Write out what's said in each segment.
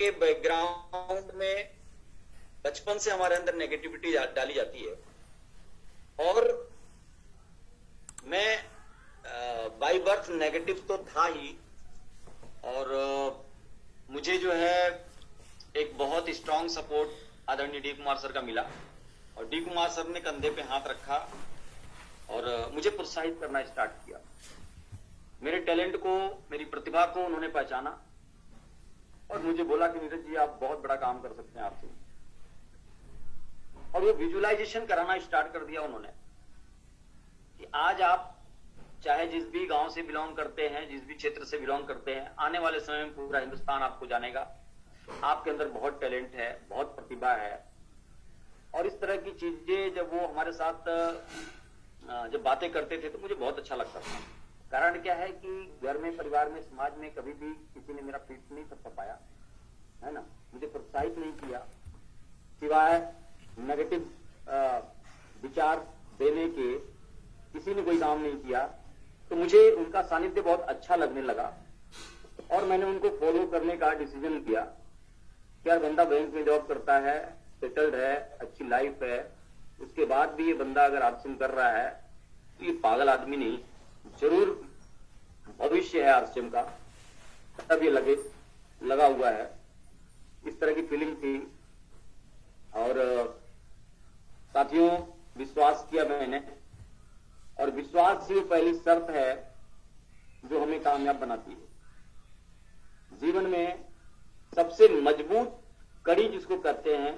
के बैकग्राउंड में बचपन से हमारे अंदर नेगेटिविटी डाली जाती है। और मैं बाय बर्थ नेगेटिव तो था ही, और मुझे जो है एक बहुत स्ट्रांग सपोर्ट आदरणीय डी कुमार सर का मिला, और डी कुमार सर ने कंधे पे हाथ रखा और मुझे प्रोत्साहित करना स्टार्ट किया। मेरे टैलेंट को, मेरी प्रतिभा को उन्होंने पहचाना और मुझे बोला कि नीरज जी आप बहुत बड़ा काम कर सकते हैं आपसे। और वो विजुअलाइजेशन कराना स्टार्ट कर दिया उन्होंने कि आज आप चाहे जिस भी गांव से बिलोंग करते हैं, जिस भी क्षेत्र से बिलोंग करते हैं, आने वाले समय में पूरा हिंदुस्तान आपको जानेगा। आपके अंदर बहुत टैलेंट है, बहुत प्रतिभा है। और इस तरह की चीजें जब वो हमारे साथ जब बातें करते थे तो मुझे बहुत अच्छा लगता था। कारण क्या है कि घर में, परिवार में, समाज में कभी भी किसी ने मेरा पीठ नहीं थपथपाया पाया, है ना, मुझे प्रोत्साहित नहीं किया, सिवाय नेगेटिव विचार देने के किसी ने कोई काम नहीं किया। तो मुझे उनका सानिध्य बहुत अच्छा लगने लगा और मैंने उनको फॉलो करने का डिसीजन किया। क्या बंदा बैंक में जॉब करता है, सेटल्ड है, अच्छी लाइफ है, उसके बाद भी ये बंदा अगर आरसीएम कर रहा है तो ये पागल आदमी नहीं, जरूर भविष्य है आरसीएम का, तब ये लगा हुआ है। इस तरह की फीलिंग थी। और साथियों, विश्वास किया मैंने, और विश्वास ही पहली शर्त है जो हमें कामयाब बनाती है। जीवन में सबसे मजबूत कड़ी जिसको कहते हैं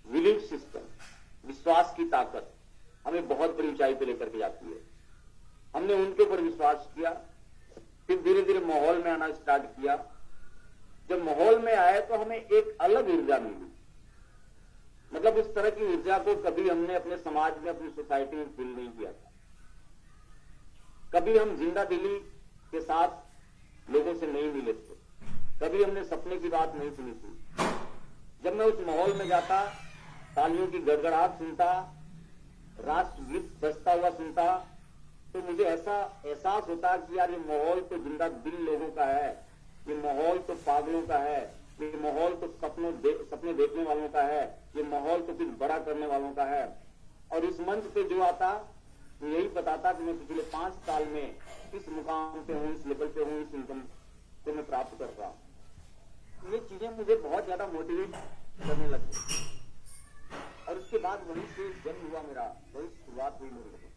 बिलीफ सिस्टम, विश्वास की ताकत, हमें बहुत बड़ी ऊंचाई पे लेकर के जाती है। हमने उनके ऊपर विश्वास किया, फिर धीरे धीरे माहौल में आना स्टार्ट किया। जब माहौल में आए तो हमें एक अलग ऊर्जा मिली। मतलब इस तरह की ऊर्जा को कभी हमने अपने समाज में, अपनी सोसाइटी में फील नहीं किया था। कभी हम जिंदा दिली के साथ लोगों से नहीं मिले थे, कभी हमने सपने की बात नहीं सुनी थी। जब मैं उस माहौल में जाता, तालियों की गड़गड़ाहट सुनता, राष्ट्रगीत बजता हुआ सुनता, तो मुझे ऐसा एहसास होता कि यार ये माहौल तो जिंदा दिल लोगों का है, ये माहौल तो पागलों का है, ये माहौल तो सपने देखने वालों का है, ये माहौल तो कुछ बड़ा करने वालों का है। और इस मंच पे जो आता तो यही बताता कि मैं पिछले 5 साल में इस मुकाम पे हूँ, इस लेवल पे हूँ, इस इनकम को मैं प्राप्त कर रहा हूँ। ये चीजें मुझे बहुत ज्यादा मोटिवेट करने लगी। और उसके बाद वहीं से जन्म हुआ मेरा, वही शुरुआत हुई मेरी।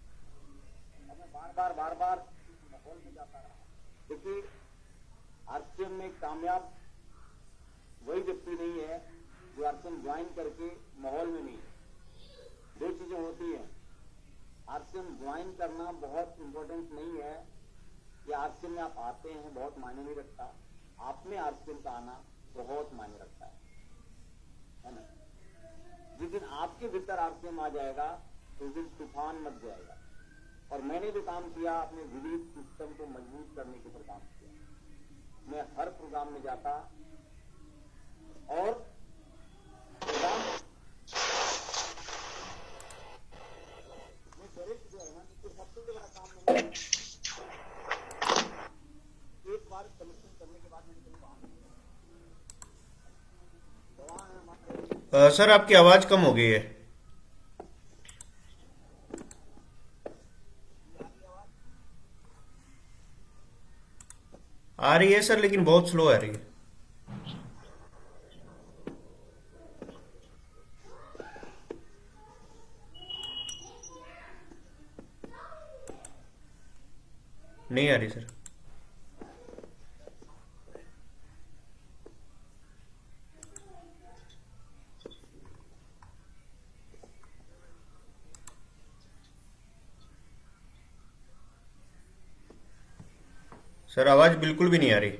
और मैं बार बार माहौल में जाता रहा। देखिए, आरसीएम में कामयाब वही व्यक्ति नहीं है जो आरसीएम ज्वाइन करके माहौल में नहीं है। 2 चीजें होती हैं। आरसीएम ज्वाइन करना बहुत इंपॉर्टेंट नहीं है कि आरसीएम में आप आते हैं, बहुत मायने नहीं रखता। आप में आरसीएम का आना बहुत मायने रखता है ना। जिस दिन आपके भीतर आरसीएम आ जाएगा तो उस दिन तूफान मच जाएगा। और मैंने जो काम किया, अपने बिलीफ सिस्टम को मजबूत करने के ऊपर काम किया। मैं हर प्रोग्राम में जाता और प्रोग्राम में डायरेक्ट जो है ना, तो सबसे बड़ा काम मैंने एक बार कमिशन करने के बाद मैंने कहीं काम किया। सर आपकी आवाज कम हो गई है। आ रही है सर, लेकिन बहुत स्लो आ रही है। नहीं आ रही सर। सर आवाज बिल्कुल भी नहीं आ रही।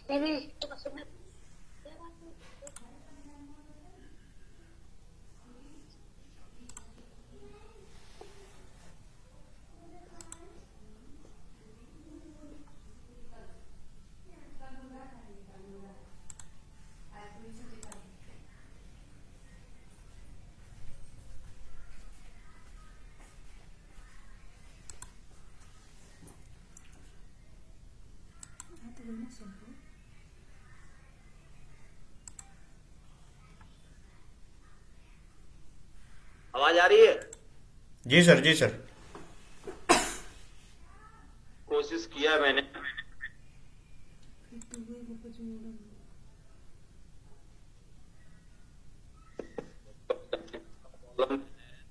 नहीं आवाज आ रही है? जी सर, जी सर। कोशिश किया मैंने।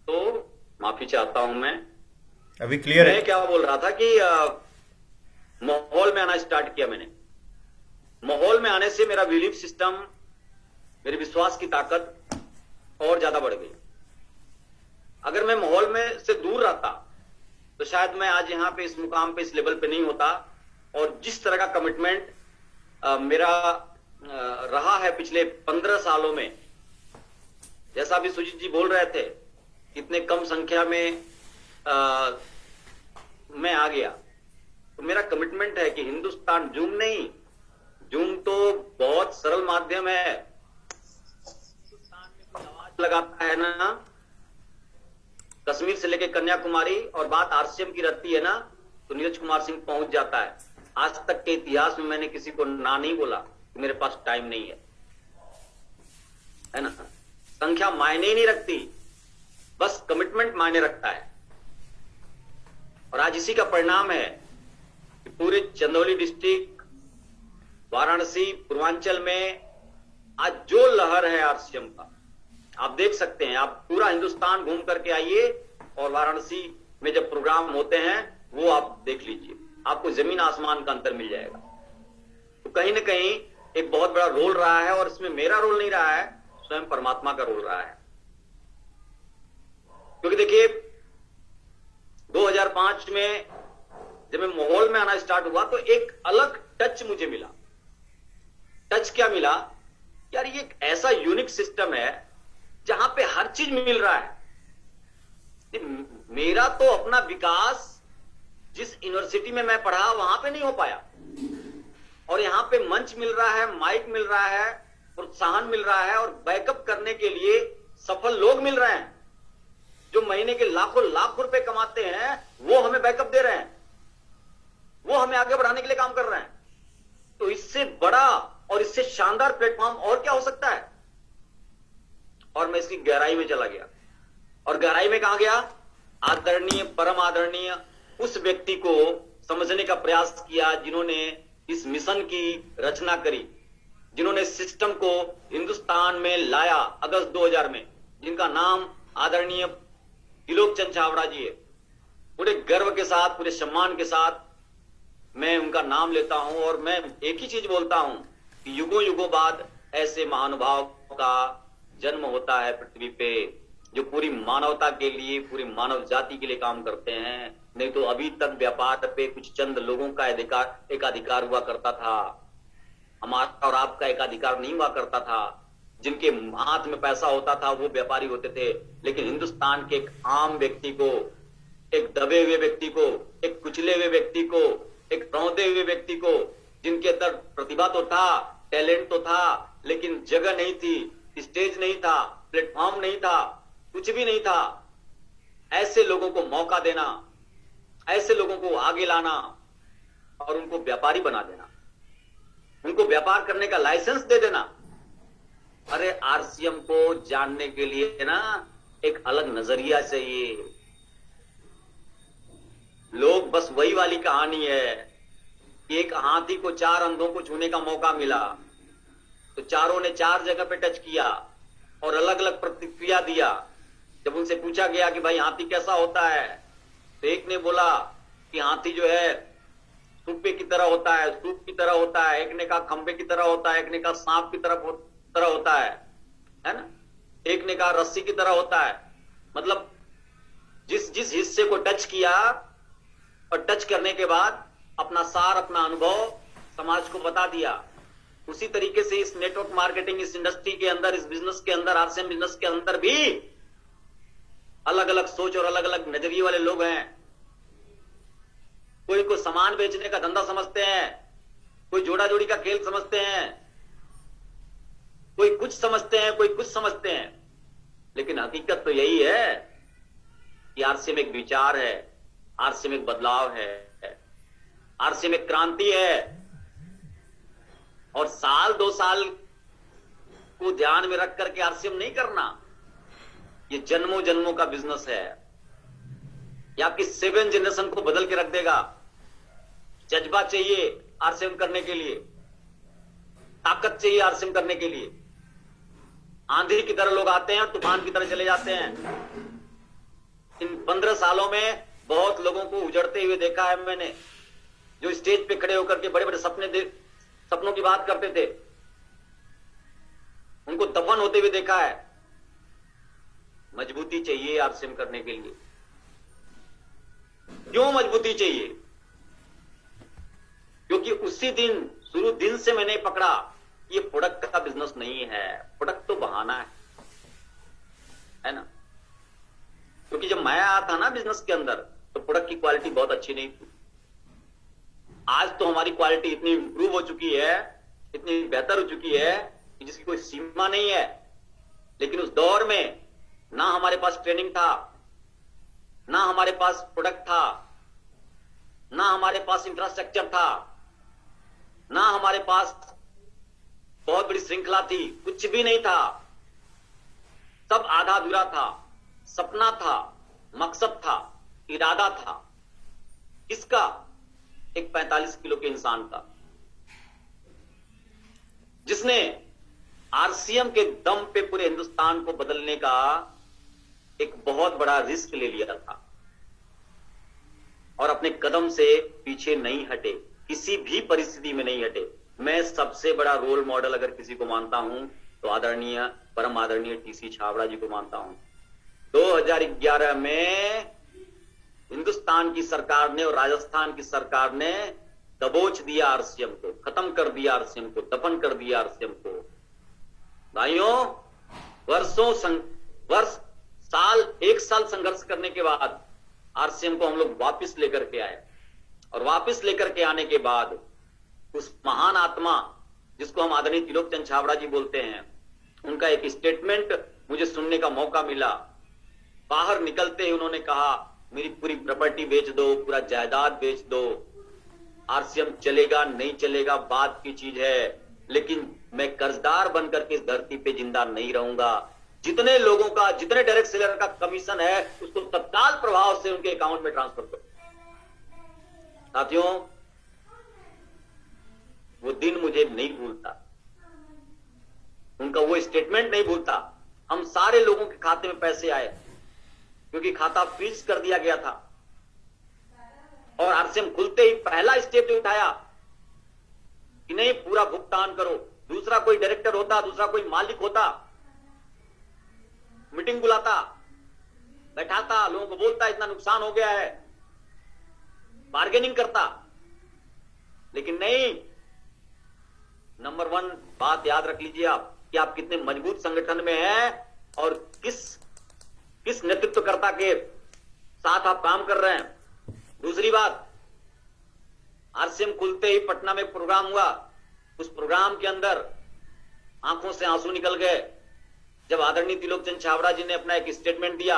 तो माफी चाहता हूं मैं। अभी क्लियर है? मैं क्या बोल रहा था कि माहौल में आना स्टार्ट किया मैंने। माहौल में आने से मेरा बिलीफ सिस्टम, मेरे विश्वास की ताकत और ज्यादा बढ़ गई। अगर मैं माहौल में से दूर रहता तो शायद मैं आज यहाँ पे इस मुकाम पे, इस लेवल पे नहीं होता। और जिस तरह का कमिटमेंट मेरा रहा है पिछले 15 सालों में, जैसा अभी सुजीत जी बोल रहे थे, इतने कम संख्या में मैं आ गया, तो मेरा कमिटमेंट है कि हिंदुस्तान, जूम नहीं, जूम तो बहुत सरल माध्यम है। हिंदुस्तान में कोई आवाज लगाता है ना, कश्मीर से लेकर कन्याकुमारी, और बात आरसीएम की रहती है ना, तो नीरज कुमार सिंह पहुंच जाता है। आज तक के इतिहास में मैंने किसी को ना नहीं बोला कि मेरे पास टाइम नहीं है ना। संख्या मायने ही नहीं रखती, बस कमिटमेंट मायने रखता है। और आज इसी का परिणाम है कि पूरे चंदौली डिस्ट्रिक्ट, वाराणसी, पूर्वांचल में आज जो लहर है आरसीएम का, आप देख सकते हैं। आप पूरा हिंदुस्तान घूम करके आइए और वाराणसी में जब प्रोग्राम होते हैं वो आप देख लीजिए, आपको जमीन आसमान का अंतर मिल जाएगा। तो कहीं ना कहीं एक बहुत बड़ा रोल रहा है, और इसमें मेरा रोल नहीं रहा है, स्वयं परमात्मा का रोल रहा है। क्योंकि देखिए 2005 में जब मैं माहौल में आना स्टार्ट हुआ तो एक अलग टच मुझे मिला। टच क्या मिला? यार ये एक ऐसा यूनिक सिस्टम है जहां पे हर चीज मिल रहा है। मेरा तो अपना विकास जिस यूनिवर्सिटी में मैं पढ़ा वहां पे नहीं हो पाया, और यहां पे मंच मिल रहा है, माइक मिल रहा है, प्रोत्साहन मिल रहा है, और बैकअप करने के लिए सफल लोग मिल रहे हैं जो महीने के लाखों लाख रुपए कमाते हैं। वो हमें बैकअप दे रहे हैं, वो हमें आगे बढ़ाने के लिए काम कर रहे हैं। तो इससे बड़ा और इससे शानदार प्लेटफॉर्म और क्या हो सकता है? और मैं इसकी गहराई में चला गया, और गहराई में कहां गया? आदरणीय, परम आदरणीय उस व्यक्ति को समझने का प्रयास किया जिन्होंने इस मिशन की रचना करी, जिन्होंने सिस्टम को हिंदुस्तान में लाया अगस्त 2000 में, जिनका नाम आदरणीय त्रिलोक चंद छाबड़ा जी है। पूरे गर्व के साथ, पूरे सम्मान के साथ मैं उनका नाम लेता हूं, और मैं एक ही चीज बोलता हूं कि युगों युगों बाद ऐसे महानुभाव का जन्म होता है पृथ्वी पे, जो पूरी मानवता के लिए, पूरी मानव जाति के लिए काम करते हैं। नहीं तो अभी तक व्यापार पे कुछ चंद लोगों का एकाधिकार हुआ करता था, हमारा और आपका एकाधिकार नहीं हुआ करता था। जिनके हाथ में पैसा होता था वो व्यापारी होते थे, लेकिन हिंदुस्तान के एक आम व्यक्ति को, एक दबे हुए व्यक्ति को, एक कुचले हुए व्यक्ति को, एक रौंदे हुए व्यक्ति को, जिनके अंदर प्रतिभा तो था, टैलेंट तो था, लेकिन जगह नहीं थी, स्टेज नहीं था, प्लेटफॉर्म नहीं था, कुछ भी नहीं था, ऐसे लोगों को मौका देना, ऐसे लोगों को आगे लाना और उनको व्यापारी बना देना, उनको व्यापार करने का लाइसेंस दे देना। अरे आरसीएम को जानने के लिए ना एक अलग नजरिया चाहिए। लोग बस वही वाली कहानी है कि एक हाथी को 4 अंधों को छूने का मौका मिला, तो चारों ने 4 जगह पे टच किया और अलग अलग प्रतिक्रिया दिया। जब उनसे पूछा गया कि भाई हाथी कैसा होता है, तो एक ने बोला कि हाथी जो है सूपे की तरह होता है, सूप की तरह होता है, एक ने कहा खंबे की तरह होता है, एक ने कहा सांप की तरह होता है ना, एक ने कहा रस्सी की तरह होता है। मतलब जिस जिस हिस्से को टच किया और टच करने के बाद अपना सार, अपना अनुभव समाज को बता दिया। उसी तरीके से इस नेटवर्क मार्केटिंग, इस इंडस्ट्री के अंदर, इस बिजनेस के अंदर, आरसीएम बिजनेस के अंदर भी अलग अलग सोच और अलग अलग नजरिए वाले लोग हैं। कोई को सामान बेचने का धंधा समझते हैं, कोई जोड़ा जोड़ी का खेल समझते हैं, कोई कुछ समझते हैं, कोई कुछ समझते हैं। लेकिन हकीकत तो यही है कि आरसीएम एक विचार है, आरसीएम एक बदलाव है, आरसीएम एक क्रांति है। और साल 2 साल को ध्यान में रख करके आरसीएम नहीं करना, ये जन्मों जन्मों का बिजनेस है। ये आपकी 7 जनरेशन को बदल के रख देगा। जज्बा चाहिए आरसीएम करने के लिए, ताकत चाहिए आरसीएम करने के लिए। आंधी की तरह लोग आते हैं और तूफान की तरह चले जाते हैं। इन 15 सालों में बहुत लोगों को उजड़ते हुए देखा है मैंने, जो स्टेज पे खड़े होकर के बड़े बड़े सपनों की बात करते थे, उनको दफन होते हुए देखा है। मजबूती चाहिए आरसीएम करने के लिए। क्यों मजबूती चाहिए? क्योंकि उसी दिन, शुरू दिन से मैंने पकड़ा, ये प्रोडक्ट का बिजनेस नहीं है, प्रोडक्ट तो बहाना है ना। क्योंकि जब मैं आया था ना बिजनेस के अंदर, तो प्रोडक्ट की क्वालिटी बहुत अच्छी नहीं थी। आज तो हमारी क्वालिटी इतनी इंप्रूव हो चुकी है, इतनी बेहतर हो चुकी है कि जिसकी कोई सीमा नहीं है। लेकिन उस दौर में ना हमारे पास ट्रेनिंग था, ना हमारे पास प्रोडक्ट था, ना हमारे पास इंफ्रास्ट्रक्चर था, ना हमारे पास बहुत बड़ी श्रृंखला थी, कुछ भी नहीं था। सब आधा अधूरा था। सपना था, मकसद था, इरादा था। किसका? एक 45 किलो के इंसान का, जिसने आरसीएम के दम पे पूरे हिंदुस्तान को बदलने का एक बहुत बड़ा रिस्क ले लिया था और अपने कदम से पीछे नहीं हटे, किसी भी परिस्थिति में नहीं हटे। मैं सबसे बड़ा रोल मॉडल अगर किसी को मानता हूं तो आदरणीय, परम आदरणीय टीसी छाबड़ा जी को मानता हूं। 2011 में हिंदुस्तान की सरकार ने और राजस्थान की सरकार ने दबोच दिया आरसीएम को, खत्म कर दिया आरसीएम को, दफन कर दिया आरसीएम को। भाइयों, एक साल संघर्ष करने के बाद आरसीएम को हम लोग वापस लेकर के आए। और वापस लेकर के आने के बाद उस महान आत्मा जिसको हम आदरणीय त्रिलोक चंद छाबड़ा जी बोलते हैं, उनका एक स्टेटमेंट मुझे सुनने का मौका मिला। बाहर निकलते ही उन्होंने कहा, मेरी पूरी प्रॉपर्टी बेच दो, पूरा जायदाद बेच दो, आरसीएम चलेगा नहीं चलेगा बात की चीज है, लेकिन मैं कर्जदार बनकर के इस धरती पे जिंदा नहीं रहूंगा। जितने लोगों का, जितने डायरेक्ट सेलर का कमीशन है, उसको तत्काल प्रभाव से उनके अकाउंट में ट्रांसफर करो। साथियों, वो दिन मुझे नहीं भूलता, उनका वो स्टेटमेंट नहीं भूलता। हम सारे लोगों के खाते में पैसे आए क्योंकि खाता फ्रीज कर दिया गया था। और आरसीएम खुलते ही पहला स्टेप जो उठाया कि नहीं, पूरा भुगतान करो। दूसरा कोई डायरेक्टर होता, दूसरा कोई मालिक होता, मीटिंग बुलाता, बैठाता, लोगों को बोलता इतना नुकसान हो गया है, बार्गेनिंग करता। लेकिन नहीं, नंबर 1 बात याद रख लीजिए आप कि आप कितने मजबूत संगठन में हैं और किस नेतृत्वकर्ता के साथ आप काम कर रहे हैं। दूसरी बात, आरसीएम खुलते ही पटना में प्रोग्राम हुआ। उस प्रोग्राम के अंदर आंखों से आंसू निकल गए जब आदरणीय त्रिलोक चंद छाबड़ा जी ने अपना एक स्टेटमेंट दिया।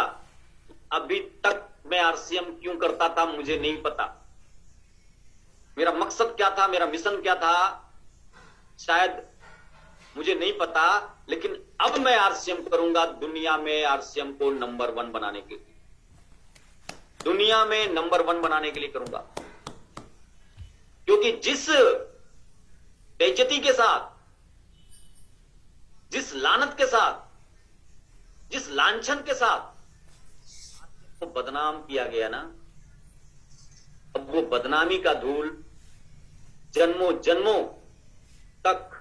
अभी तक मैं आरसीएम क्यों करता था मुझे नहीं पता, मेरा मकसद क्या था, मेरा मिशन क्या था, शायद मुझे नहीं पता, लेकिन अब मैं आरसीएम करूंगा दुनिया में आरसीएम को नंबर 1 बनाने के लिए, दुनिया में नंबर 1 बनाने के लिए करूंगा। क्योंकि जिस बेइज्जती के साथ, जिस लानत के साथ, जिस लांछन के साथ वो बदनाम किया गया ना, अब वो बदनामी का धूल जन्मों जन्मों तक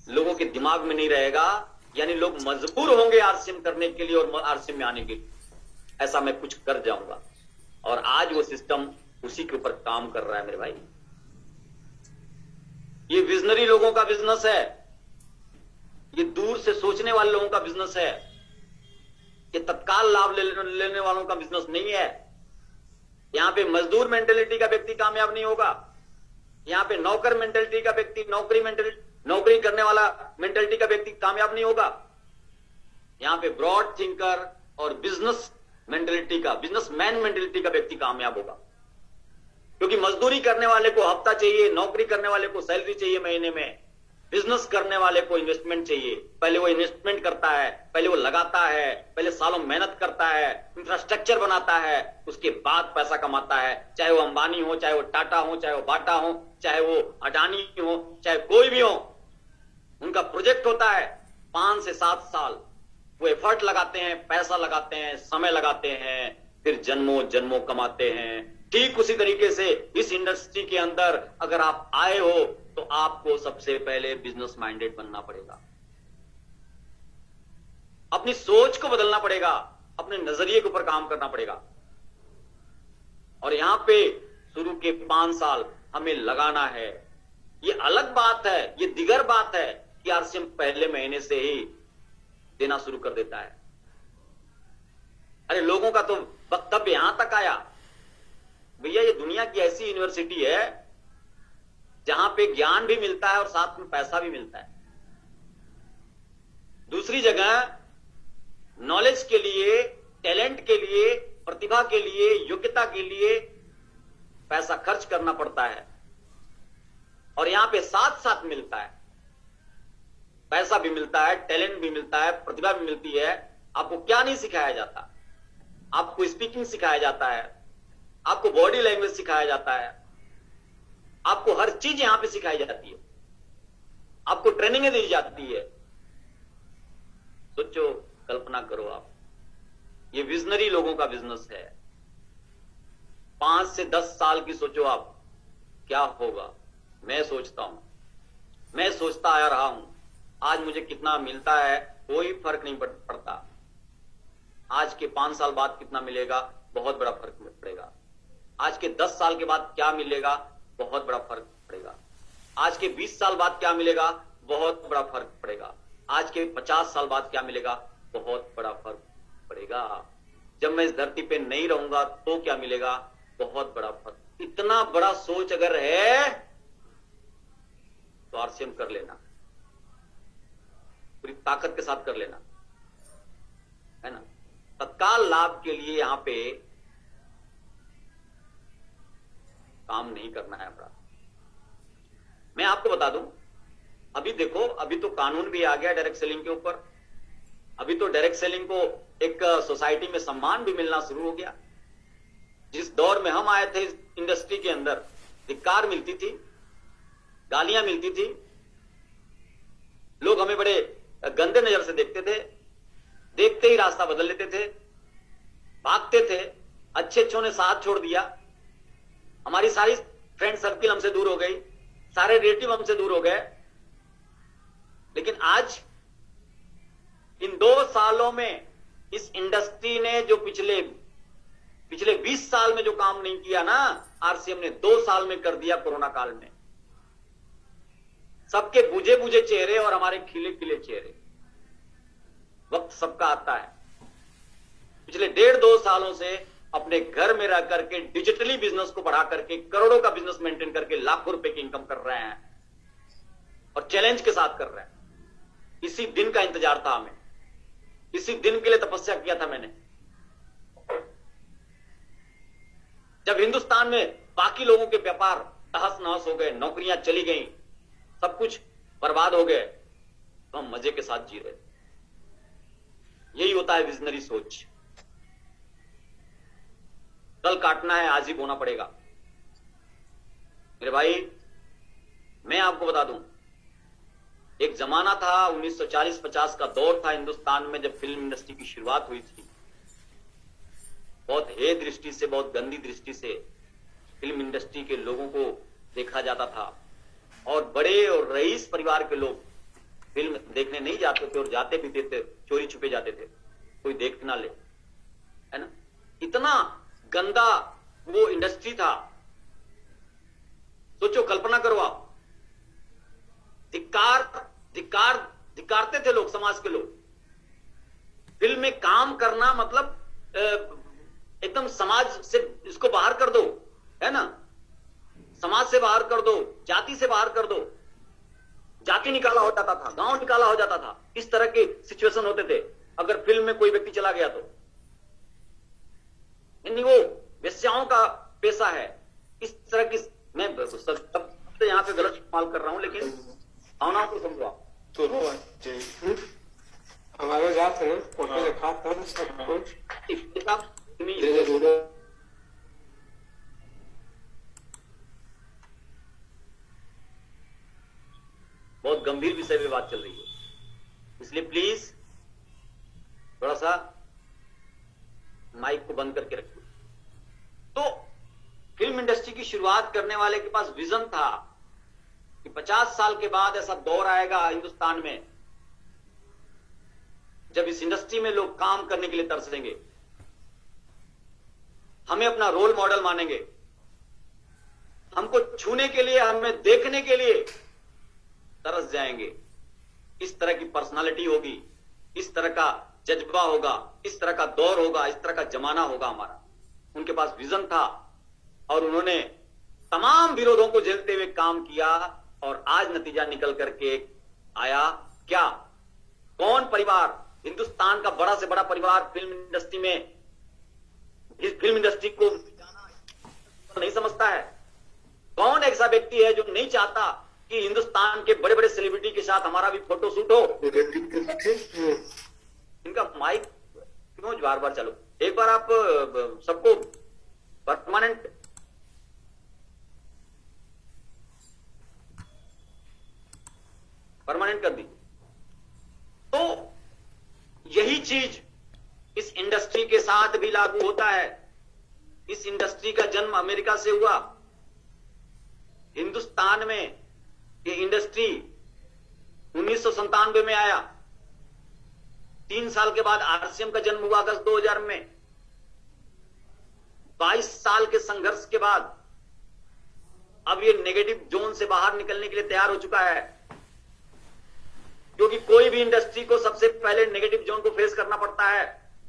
लोगों के दिमाग में नहीं रहेगा। यानी लोग मजबूर होंगे आरसीएम करने के लिए और आरसीएम में आने के लिए, ऐसा मैं कुछ कर जाऊंगा। और आज वो सिस्टम उसी के ऊपर काम कर रहा है मेरे भाई। ये विजनरी लोगों का बिजनेस है, ये दूर से सोचने वाले लोगों का बिजनेस है, ये तत्काल लाभ लेने वालों का बिजनेस नहीं है। यहां पे मजदूर मेंटेलिटी का व्यक्ति कामयाब नहीं होगा, यहां पे नौकर मेंटेलिटी का व्यक्ति, नौकरी करने वाला मेंटेलिटी का व्यक्ति कामयाब नहीं होगा। यहां पे ब्रॉड थिंकर और बिजनेसमैन मेंटेलिटी का व्यक्ति कामयाब होगा। क्योंकि मजदूरी करने वाले को हफ्ता चाहिए, नौकरी करने वाले को सैलरी चाहिए महीने में, बिजनेस करने वाले को इन्वेस्टमेंट चाहिए। पहले वो इन्वेस्टमेंट करता है, पहले वो लगाता है, पहले सालों मेहनत करता है, इंफ्रास्ट्रक्चर बनाता है, उसके बाद पैसा कमाता है। चाहे वो अंबानी हो, चाहे वो टाटा हो, चाहे वो बाटा हो, चाहे वो अडानी हो, चाहे कोई भी हो, उनका प्रोजेक्ट होता है 5 से 7 साल। वो एफर्ट लगाते हैं, पैसा लगाते हैं, समय लगाते हैं, फिर जन्मों जन्मों कमाते हैं। ठीक उसी तरीके से इस इंडस्ट्री के अंदर अगर आप आए हो तो आपको सबसे पहले बिजनेस माइंडेड बनना पड़ेगा, अपनी सोच को बदलना पड़ेगा, अपने नजरिए के ऊपर काम करना पड़ेगा। और यहां पे शुरू के 5 साल हमें लगाना है। ये अलग बात है, ये दिगर बात है कि आरसीएम पहले महीने से ही देना शुरू कर देता है। अरे लोगों का तो वक्तव्य यहां तक आया, भैया ये दुनिया की ऐसी यूनिवर्सिटी है जहां पे ज्ञान भी मिलता है और साथ में पैसा भी मिलता है। दूसरी जगह नॉलेज के लिए, टैलेंट के लिए, प्रतिभा के लिए, योग्यता के लिए पैसा खर्च करना पड़ता है, और यहां पे साथ साथ मिलता है। पैसा भी मिलता है, टैलेंट भी मिलता है, प्रतिभा भी मिलती है। आपको क्या नहीं सिखाया जाता? आपको स्पीकिंग सिखाया जाता है, आपको बॉडी लैंग्वेज सिखाया जाता है, आपको हर चीज यहां पे सिखाई जाती है, आपको ट्रेनिंग दी जाती है। सोचो, कल्पना करो आप, ये विजनरी लोगों का बिजनेस है। 5 से 10 साल की सोचो आप क्या होगा। मैं सोचता आ रहा हूं, आज मुझे कितना मिलता है कोई फर्क नहीं पड़ता, आज के 5 साल बाद कितना मिलेगा बहुत बड़ा फर्क पड़ेगा। आज के 10 साल के बाद क्या मिलेगा बहुत बड़ा फर्क पड़ेगा। आज के 20 साल बाद क्या मिलेगा बहुत बड़ा फर्क पड़ेगा। आज के 50 साल बाद क्या मिलेगा बहुत बड़ा फर्क पड़ेगा। जब मैं इस धरती पे नहीं रहूंगा तो क्या मिलेगा बहुत बड़ा फर्क। इतना बड़ा सोच अगर है तो आरसीएम कर लेना, पूरी ताकत के साथ कर लेना, है ना। तत्काल लाभ के लिए यहां पे काम नहीं करना है अपना। मैं आपको बता दूं, अभी देखो, अभी तो कानून भी आ गया डायरेक्ट सेलिंग के ऊपर। अभी तो डायरेक्ट सेलिंग को एक सोसाइटी में सम्मान भी मिलना शुरू हो गया। जिस दौर में हम आए थे इस इंडस्ट्री के अंदर, धिक्कार मिलती थी, गालियां मिलती थी, लोग हमें बड़े गंदे नजर से देखते थे, देखते ही रास्ता बदल लेते थे, भागते थे। अच्छे अच्छों ने साथ छोड़ दिया, हमारी सारी फ्रेंड सर्किल हमसे दूर हो गई, सारे रिलेटिव हमसे दूर हो गए। लेकिन आज इन 2 सालों में इस इंडस्ट्री ने जो पिछले 20 साल में जो काम नहीं किया ना, आरसीएम ने 2 साल में कर दिया कोरोना काल में। सबके बुझे बुझे चेहरे और हमारे खिले खिले चेहरे। वक्त सबका आता है। पिछले 1.5-2 सालों से अपने घर में रह करके डिजिटली बिजनेस को बढ़ा करके करोड़ों का बिजनेस मेंटेन करके लाखों रुपए की इनकम कर रहे हैं, और चैलेंज के साथ कर रहे हैं। इसी दिन का इंतजार था हमें, इसी दिन के लिए तपस्या किया था मैंने। जब हिंदुस्तान में बाकी लोगों के व्यापार तहस नहस हो गए, नौकरियां चली गई, सब कुछ बर्बाद हो गए, तो हम मजे के साथ जी रहे थे। यही होता है विजनरी सोच। कल काटना है, आज ही बोना पड़ेगा। मेरे भाई, मैं आपको बता दूं, एक जमाना था 1940-50 का दौर था हिंदुस्तान में, जब फिल्म इंडस्ट्री की शुरुआत हुई थी। बहुत हे दृष्टि से, बहुत गंदी दृष्टि से फिल्म इंडस्ट्री के लोगों को देखा जाता था, और बड़े और रईस परिवार के लोग फिल्म देखने नहीं जाते थे, और जाते भी थे चोरी छुपे जाते थे, कोई देख ना ले, है ना। इतना गंदा वो इंडस्ट्री था। सोचो, कल्पना करो आप, थे लोग, समाज के लोग। फिल्म में काम करना मतलब एकदम समाज से इसको बाहर कर दो, है ना, समाज से बाहर कर दो, जाति से बाहर कर दो, जाति निकाला हो जाता था, गांव निकाला हो जाता था, इस तरह के सिचुएशन होते थे अगर फिल्म में कोई व्यक्ति चला गया तो। यानी वो वेश्याओं का पेशा है, इस तरह की। मैं सब यहां पे गलत इस्तेमाल कर रहा हूं, लेकिन भावनाओं को समझो आप। तो हमारे साथ है फोटो दिखा था सब कुछ बहुत गंभीर विषय पे बात चल रही है, इसलिए प्लीज थोड़ा सा माइक को बंद करके रखिए। तो फिल्म इंडस्ट्री की शुरुआत करने वाले के पास विजन था कि 50 साल के बाद ऐसा दौर आएगा हिंदुस्तान में जब इस इंडस्ट्री में लोग काम करने के लिए तरसेंगे, हमें अपना रोल मॉडल मानेंगे, हमको छूने के लिए, हमें देखने के लिए तरस जाएंगे। इस तरह की पर्सनालिटी होगी, इस तरह का जज्बा होगा, इस तरह का दौर होगा, इस तरह का जमाना होगा हमारा। उनके पास विजन था और उन्होंने तमाम विरोधों को झेलते हुए काम किया और आज नतीजा निकल करके आया क्या? कौन परिवार, हिंदुस्तान का बड़ा से बड़ा परिवार फिल्म इंडस्ट्री में, इस फिल्म इंडस्ट्री को नहीं समझता है? कौन ऐसा व्यक्ति है जो नहीं चाहता कि हिंदुस्तान के बड़े बड़े सेलिब्रिटी के साथ हमारा भी फोटो शूट हो? इनका माइक क्यों बार बार चालू? एक बार आप सबको परमानेंट कर दी। तो यही चीज इस इंडस्ट्री के साथ भी लागू होता है। इस इंडस्ट्री का जन्म अमेरिका से हुआ। हिंदुस्तान में ये इंडस्ट्री 1997 में आया। 3 साल के बाद आरसीएम का जन्म हुआ अगस्त 2000 में। 22 साल के संघर्ष के बाद अब ये नेगेटिव जोन से बाहर निकलने के लिए तैयार हो चुका है, क्योंकि कोई भी इंडस्ट्री को सबसे पहले नेगेटिव जोन को फेस करना पड़ता है।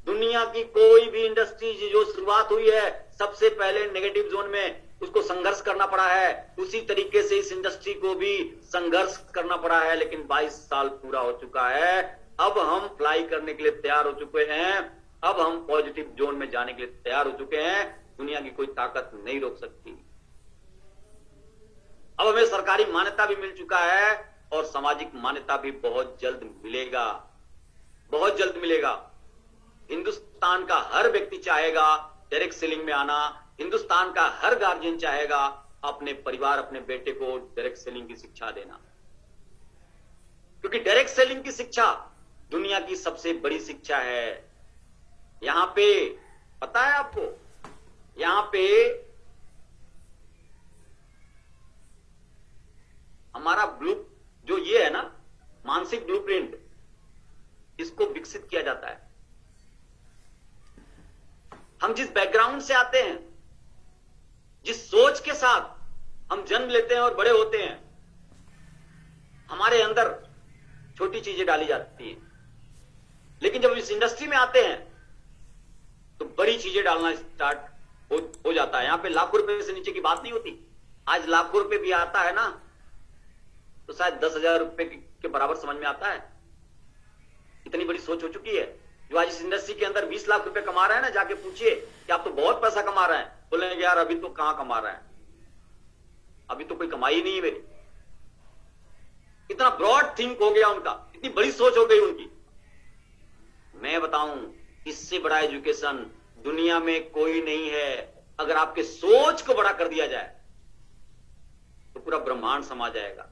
दुनिया की कोई भी इंडस्ट्री जो शुरुआत हुई है, सबसे पहले नेगेटिव जोन में उसको संघर्ष करना पड़ा है। उसी तरीके से इस इंडस्ट्री को भी संघर्ष करना पड़ा है, लेकिन 22 साल पूरा हो चुका है। अब हम फ्लाई करने के लिए तैयार हो चुके हैं। अब हम पॉजिटिव जोन में जाने के लिए तैयार हो चुके हैं। दुनिया की कोई ताकत नहीं रोक सकती। अब हमें सरकारी मान्यता भी मिल चुका है और सामाजिक मान्यता भी बहुत जल्द मिलेगा, बहुत जल्द मिलेगा। हिंदुस्तान का हर व्यक्ति चाहेगा डायरेक्ट सेलिंग में आना। हिंदुस्तान का हर गार्जियन चाहेगा अपने परिवार, अपने बेटे को डायरेक्ट सेलिंग की शिक्षा देना, क्योंकि डायरेक्ट सेलिंग की शिक्षा दुनिया की सबसे बड़ी शिक्षा है। यहां पे पता है आपको, यहां पे हमारा जो ये है ना, मानसिक ब्लूप्रिंट, इसको विकसित किया जाता है। हम जिस बैकग्राउंड से आते हैं, जिस सोच के साथ हम जन्म लेते हैं और बड़े होते हैं, हमारे अंदर छोटी चीजें डाली जाती हैं। लेकिन जब इस इंडस्ट्री में आते हैं तो बड़ी चीजें डालना स्टार्ट हो जाता है। यहां पे लाखों रुपए से नीचे की बात नहीं होती। आज लाखों रुपए भी आता है ना, तो शायद 10,000 रुपए के बराबर समझ में आता है। इतनी बड़ी सोच हो चुकी है। जो आज इस इंडस्ट्री के अंदर 20 लाख रुपए कमा रहे हैं ना, जाके पूछिए कि आप तो बहुत पैसा कमा रहे हैं, बोलेंगे यार अभी तो कहां कमा रहे हैं, अभी तो कोई कमाई नहीं है मेरी। इतना ब्रॉड थिंक हो गया उनका, इतनी बड़ी सोच हो गई उनकी। मैं बताऊं, इससे बड़ा एजुकेशन दुनिया में कोई नहीं है। अगर आपके सोच को बड़ा कर दिया जाए तो पूरा ब्रह्मांड समा जाएगा,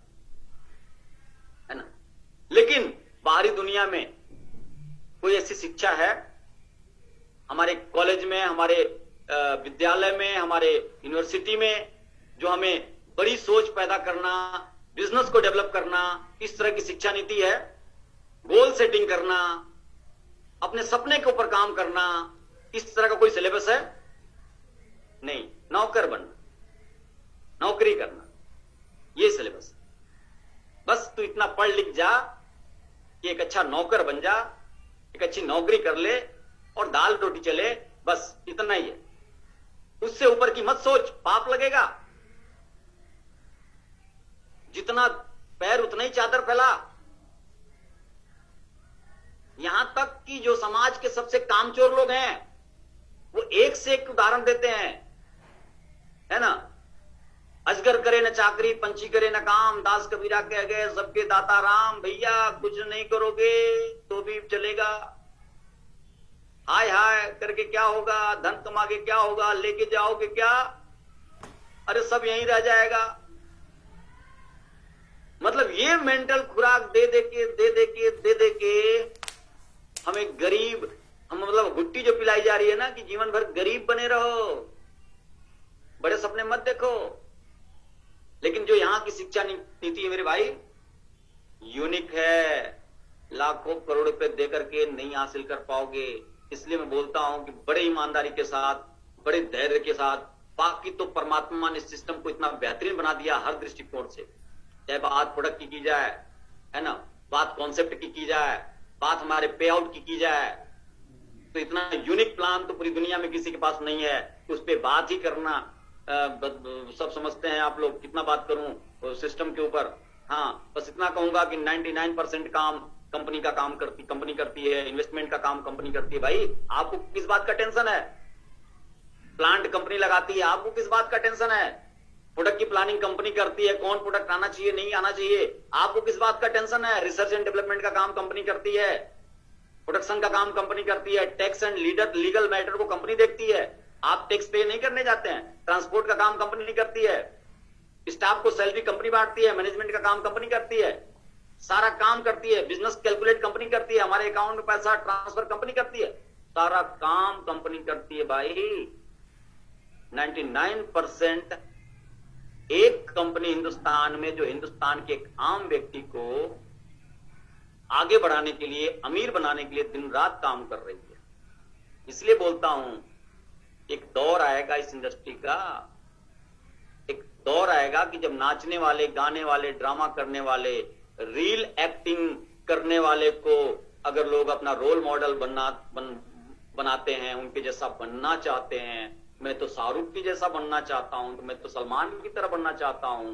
है ना। लेकिन बाहरी दुनिया में कोई ऐसी शिक्षा है हमारे कॉलेज में, हमारे विद्यालय में, हमारे यूनिवर्सिटी में, जो हमें बड़ी सोच पैदा करना, बिजनेस को डेवलप करना, इस तरह की शिक्षा नीति है? गोल सेटिंग करना, अपने सपने के ऊपर काम करना, इस तरह का कोई सिलेबस है? नहीं। नौकर बनना, नौकरी करना, ये सिलेबस। बस तू इतना पढ़ लिख जा कि एक अच्छा नौकर बन जा, एक अच्छी नौकरी कर ले और दाल रोटी चले, बस इतना ही है। उससे ऊपर की मत सोच, पाप लगेगा। जितना पैर उतना ही चादर फैला। यहां तक कि जो समाज के सबसे कामचोर लोग हैं वो एक से एक उदाहरण देते हैं, है ना। अजगर करे न चाकरी, पंछी करे न काम, दास कबीरा कह गए सबके दाता राम। भैया कुछ नहीं करोगे तो भी चलेगा, हाय हाय करके क्या होगा, धन कमा के क्या होगा, लेके जाओगे क्या, अरे सब यहीं रह जाएगा। मतलब ये मेंटल खुराक दे दे के हमें गरीब, हम मतलब गुट्टी जो पिलाई जा रही है ना कि जीवन भर गरीब बने रहो, बड़े सपने मत देखो। लेकिन जो यहां की शिक्षा नीति है मेरे भाई, यूनिक है, लाखों करोड़ रुपए दे करके नहीं हासिल कर पाओगे। इसलिए मैं बोलता हूं कि बड़े ईमानदारी के साथ, बड़े धैर्य के साथ, बाकी तो परमात्मा ने सिस्टम को इतना बेहतरीन बना दिया हर दृष्टिकोण से, चाहे बात प्रोडक्ट की जाए, है ना, बात कॉन्सेप्ट की जाए, बात हमारे पे आउट की जाए, तो इतना यूनिक प्लान तो पूरी दुनिया में किसी के पास नहीं है। उस पर बात ही करना, सब समझते हैं आप लोग, कितना बात करूं सिस्टम के ऊपर। हाँ, बस इतना कहूंगा कि 99% काम कंपनी करती है, इन्वेस्टमेंट का काम कंपनी करती है। भाई आपको किस बात का टेंशन है? प्लांट कंपनी लगाती है, आपको किस बात का टेंशन है? प्रोडक्ट की प्लानिंग कंपनी करती है, कौन प्रोडक्ट आना चाहिए नहीं आना चाहिए, आपको किस बात का टेंशन है? रिसर्च एंड डेवलपमेंट का काम कंपनी करती है, प्रोडक्शन का काम कंपनी करती है, टैक्स एंड लीगल मैटर को कंपनी देखती है। आप टैक्स पे नहीं करने जाते हैं। ट्रांसपोर्ट का काम कंपनी नहीं करती है, स्टाफ को सैलरी कंपनी बांटती है, मैनेजमेंट का काम कंपनी करती है, सारा काम करती है, बिजनेस कैलकुलेट कंपनी करती है, हमारे अकाउंट में पैसा ट्रांसफर कंपनी करती है, सारा काम कंपनी करती है। भाई 99% एक कंपनी हिंदुस्तान में जो हिंदुस्तान के एक आम व्यक्ति को आगे बढ़ाने के लिए, अमीर बनाने के लिए दिन रात काम कर रही है। इसलिए बोलता हूं, एक दौर आएगा इस इंडस्ट्री का, एक दौर आएगा कि जब नाचने वाले, गाने वाले, ड्रामा करने वाले, रील एक्टिंग करने वाले को अगर लोग अपना रोल मॉडल बनाते हैं, उनके जैसा बनना चाहते हैं, मैं तो शाहरुख की जैसा बनना चाहता हूं, तो मैं तो सलमान की तरह बनना चाहता हूं,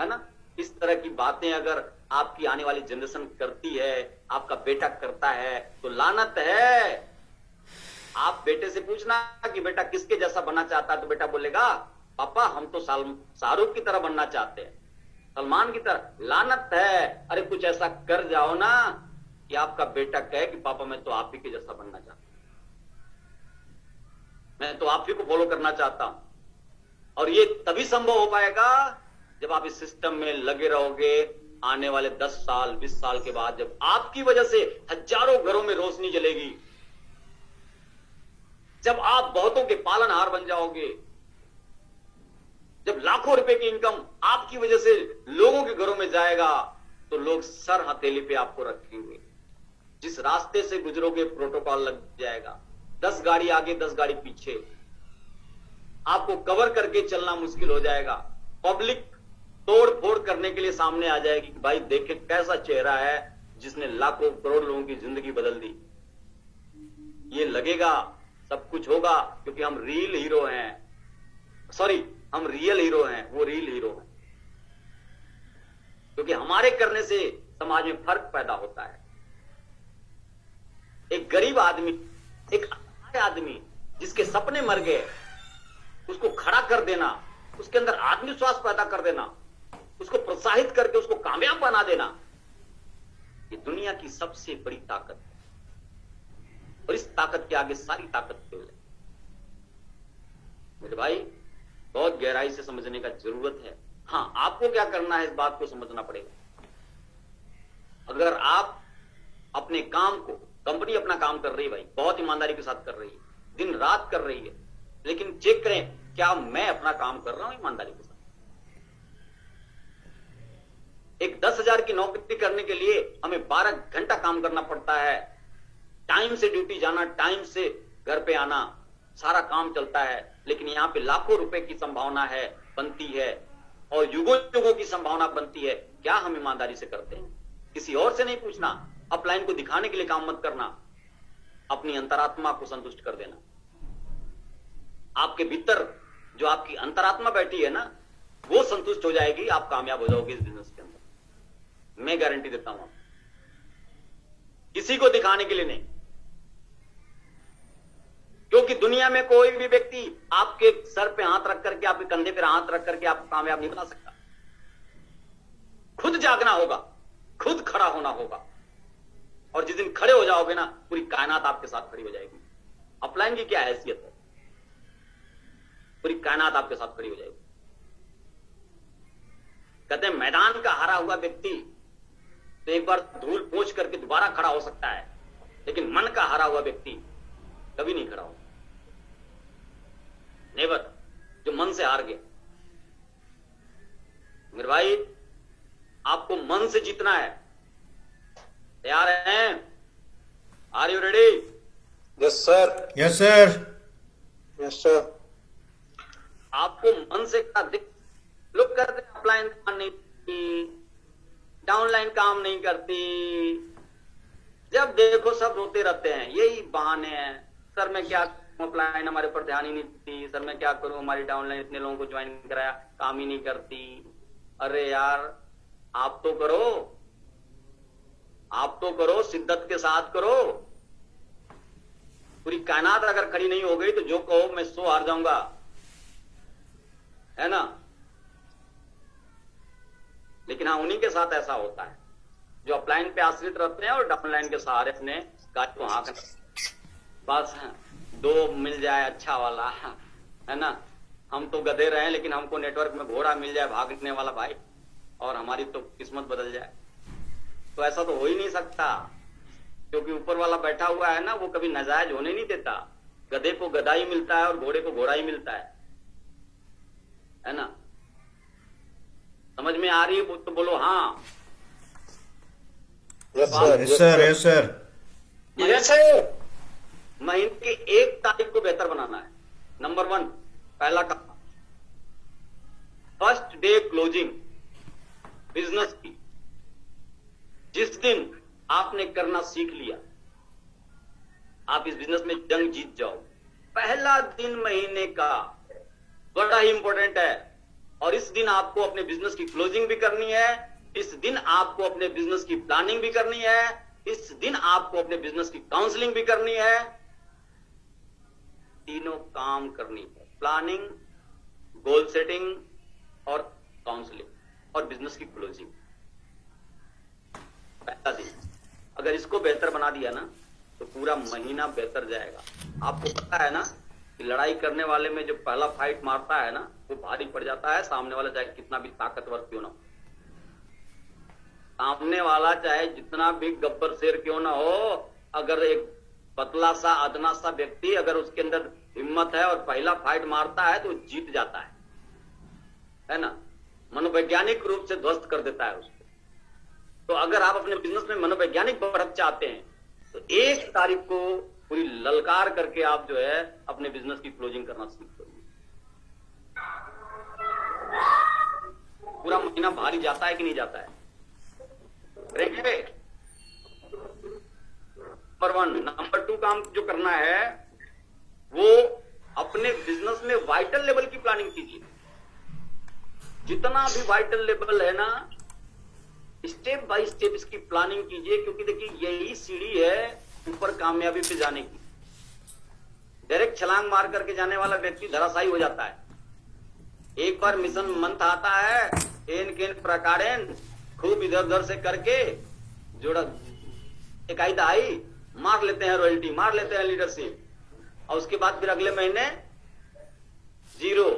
है ना, इस तरह की बातें अगर आपकी आने वाली जनरेशन करती है, आपका बेटा करता है, तो लानत है। आप बेटे से पूछना कि बेटा किसके जैसा बनना चाहता है, तो बेटा बोलेगा पापा हम तो शाहरुख की तरह बनना चाहते हैं, सलमान की तरह। लानत है। अरे कुछ ऐसा कर जाओ ना कि आपका बेटा कहे कि पापा मैं तो आप ही के जैसा बनना चाहता हूं, मैं तो आप ही को फॉलो करना चाहता हूं। और ये तभी संभव हो पाएगा जब आप इस सिस्टम में लगे रहोगे। आने वाले 10 साल 20 साल के बाद जब आपकी वजह से हजारों घरों में रोशनी जलेगी, जब आप बहुतों के पालनहार बन जाओगे, जब लाखों रुपए की इनकम आपकी वजह से लोगों के घरों में जाएगा, तो लोग सर हथेली पे आपको रखेंगे। जिस रास्ते से गुजरोगे प्रोटोकॉल लग जाएगा, 10 गाड़ी आगे 10 गाड़ी पीछे, आपको कवर करके चलना मुश्किल हो जाएगा। पब्लिक तोड़ फोड़ करने के लिए सामने आ जाएगी कि भाई देखे कैसा चेहरा है जिसने लाखों करोड़ लोगों की जिंदगी बदल दी। ये लगेगा, सब कुछ होगा, क्योंकि हम रियल हीरो हैं, हम रियल हीरो हैं, वो रियल हीरो हैं। क्योंकि हमारे करने से समाज में फर्क पैदा होता है। एक गरीब आदमी, एक असहाय आदमी जिसके सपने मर गए, उसको खड़ा कर देना, उसके अंदर आत्मविश्वास पैदा कर देना, उसको प्रोत्साहित करके उसको कामयाब बना देना, ये दुनिया की सबसे बड़ी ताकत है। और इस ताकत के आगे सारी ताकत फेल है। मेरे भाई बहुत गहराई से समझने का जरूरत है। हाँ, आपको क्या करना है इस बात को समझना पड़ेगा। अगर आप अपने काम को, कंपनी अपना काम कर रही है भाई, बहुत ईमानदारी के साथ कर रही है, दिन रात कर रही है, लेकिन चेक करें क्या मैं अपना काम कर रहा हूं ईमानदारी के साथ। एक 10,000 की नौकरी करने के लिए हमें 12 घंटा काम करना पड़ता है, टाइम से ड्यूटी जाना, टाइम से घर पे आना, सारा काम चलता है। लेकिन यहां पे लाखों रुपए की संभावना है, बनती है, और युगों युगों की संभावना बनती है। क्या हम ईमानदारी से करते हैं? किसी और से नहीं पूछना, अपलाइन को दिखाने के लिए काम मत करना, अपनी अंतरात्मा को संतुष्ट कर देना। आपके भीतर जो आपकी अंतरात्मा बैठी है ना, वो संतुष्ट हो जाएगी, आप कामयाब हो जाओगे इस बिजनेस के अंदर, मैं गारंटी देता हूं। किसी को दिखाने के लिए नहीं, क्योंकि दुनिया में कोई भी व्यक्ति आपके सर पे हाथ रख करके, आपके कंधे पे हाथ रख करके आपको कामयाब नहीं बना सकता। खुद जागना होगा, खुद खड़ा होना होगा, और जिस दिन खड़े हो जाओगे ना, पूरी कायनात आपके साथ खड़ी हो जाएगी। अपलाइन की क्या हैसियत है, पूरी कायनात आपके साथ खड़ी हो जाएगी। कहते हैं मैदान का हारा हुआ व्यक्ति तो एक बार धूल पोंछ करके दोबारा खड़ा हो सकता है, लेकिन मन का हारा हुआ व्यक्ति कभी नहीं खड़ा हो, नेवर। जो मन से हार गया, मेरे भाई, आपको मन से जीतना है। तैयार हैं? Are you ready? Yes, sir. Yes sir. Yes, sir. आपको मन से लोग करते हैं अपलाइन काम नहीं करती, डाउनलाइन काम नहीं करती, जब देखो सब रोते रहते हैं, यही बहाने हैं। सर मैं क्या करूं, अपलाइन हमारे पर ध्यान ही नहीं देती, सर मैं क्या करूं, हमारी डाउनलाइन इतने लोगों को ज्वाइन कराया, काम ही नहीं करती। अरे यार, आप तो करो, आप तो करो, शिद्दत के साथ करो। पूरी कायनात अगर खड़ी नहीं हो गई तो जो कहो मैं सो हार जाऊंगा, है ना। लेकिन हाँ, उन्हीं के साथ ऐसा होता है जो अपलाइन पे आश्रित रहते हैं और डाउनलाइन के सहारे अपने गाय को हाँक, बस दो मिल जाए अच्छा वाला, है ना। हम तो गधे रहे, लेकिन हमको नेटवर्क में घोड़ा मिल जाए भागने वाला भाई, और हमारी तो किस्मत बदल जाए। तो ऐसा तो हो ही नहीं सकता, क्योंकि ऊपर वाला बैठा हुआ है ना, वो कभी नाजायज होने नहीं देता। गधे को गधा ही मिलता है और घोड़े को घोड़ा ही मिलता है ना। समझ में आ रही है तो बोलो हाँ। Yes, sir. Yes sir. Yes sir. Yes, sir. महीने की 1 तारीख को बेहतर बनाना है। नंबर 1, पहला काम, फर्स्ट डे क्लोजिंग बिजनेस की। जिस दिन आपने करना सीख लिया, आप इस बिजनेस में जंग जीत जाओ। पहला दिन महीने का बड़ा ही इंपॉर्टेंट है, और इस दिन आपको अपने बिजनेस की क्लोजिंग भी करनी है, इस दिन आपको अपने बिजनेस की प्लानिंग भी करनी है, इस दिन आपको अपने बिजनेस की काउंसलिंग भी करनी है। तीनों काम करनी है, प्लानिंग, गोल सेटिंग और काउंसलिंग और बिजनेस की क्लोजिंग। पहला दिन अगर इसको बेहतर बना दिया ना, तो पूरा महीना बेहतर जाएगा। आपको पता है ना कि लड़ाई करने वाले में जो पहला फाइट मारता है ना, वो भारी पड़ जाता है, सामने वाला चाहे कितना भी ताकतवर क्यों ना हो। सामने वाला चाहे जितना भी गब्बर शेर क्यों ना हो, अगर एक पतला सा अदना सा व्यक्ति, अगर उसके अंदर हिम्मत है और पहला फाइट मारता है, तो जीत जाता है ना। मनोवैज्ञानिक रूप से ध्वस्त कर देता है उसको। तो अगर आप अपने बिजनेस में मनोवैज्ञानिक बढ़त चाहते हैं, तो 1 तारीख को पूरी ललकार करके आप जो है अपने बिजनेस की क्लोजिंग करना सीख लो। पूरा महीना भारी जाता है कि नहीं जाता है? नंबर 1। नंबर 2 काम जो करना है, वो अपने बिजनेस में वाइटल लेवल की प्लानिंग कीजिए। जितना भी वाइटल लेवल है ना, स्टेप बाय स्टेप इसकी प्लानिंग कीजिए, क्योंकि देखिए यही सीढ़ी है ऊपर कामयाबी पे जाने की। डायरेक्ट छलांग मार करके जाने वाला व्यक्ति धराशायी हो जाता है। एक बार मिशन मंथ आता है, एन केन प्रकारेन खूब इधर उधर से करके जोड़ा इकाई दहाई मार लेते हैं, रॉयल्टी मार लेते हैं, लीडरशिप, और उसके बाद फिर अगले महीने 0।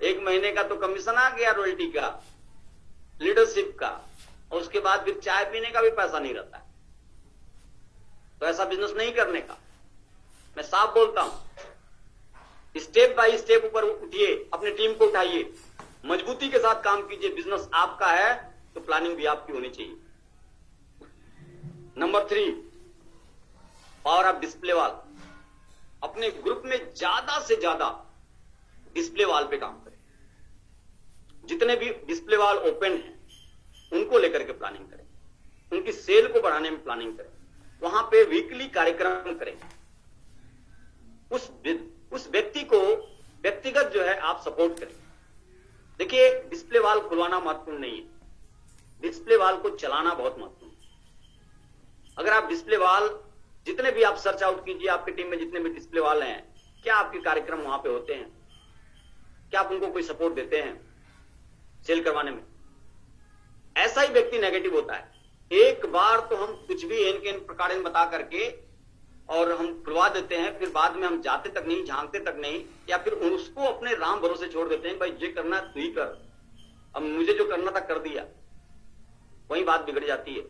1 महीने का तो कमीशन आ गया रॉयल्टी का, लीडरशिप का, और उसके बाद फिर चाय पीने का भी पैसा नहीं रहता है। तो ऐसा बिजनेस नहीं करने का, मैं साफ बोलता हूं। स्टेप बाय स्टेप ऊपर उठिए, अपनी टीम को उठाइए, मजबूती के साथ काम कीजिए। बिजनेस आपका है तो प्लानिंग भी आपकी होनी चाहिए। Number 3, power of display wall. अपने ग्रुप में ज्यादा से ज्यादा डिस्प्ले वॉल पे काम करें। जितने भी डिस्प्ले वॉल ओपन हैं, उनको लेकर के प्लानिंग करें। उनकी सेल को बढ़ाने में प्लानिंग करें, वहां पे वीकली कार्यक्रम करें, उस व्यक्ति को व्यक्तिगत जो है आप सपोर्ट करें। देखिए, डिस्प्ले वॉल खुलवाना महत्वपूर्ण नहीं है, डिस्प्ले वॉल को चलाना बहुत महत्वपूर्ण है। अगर आप डिस्प्ले वॉल जितने भी आप सर्च आउट कीजिए, आपकी टीम में जितने भी डिस्प्ले वॉल हैं, क्या आपके कार्यक्रम वहां पे होते हैं? क्या आप उनको कोई सपोर्ट देते हैं सेल करवाने में? ऐसा ही व्यक्ति नेगेटिव होता है। एक बार तो हम कुछ भी एन के एन प्रकार बता करके और हम खुलवा देते हैं, फिर बाद में हम जाते तक नहीं, झांकते तक नहीं, या फिर उसको अपने राम भरोसे छोड़ देते हैं, भाई ये करना तू ही कर, अब मुझे जो करना था कर दिया। वहीं बात बिगड़ जाती है,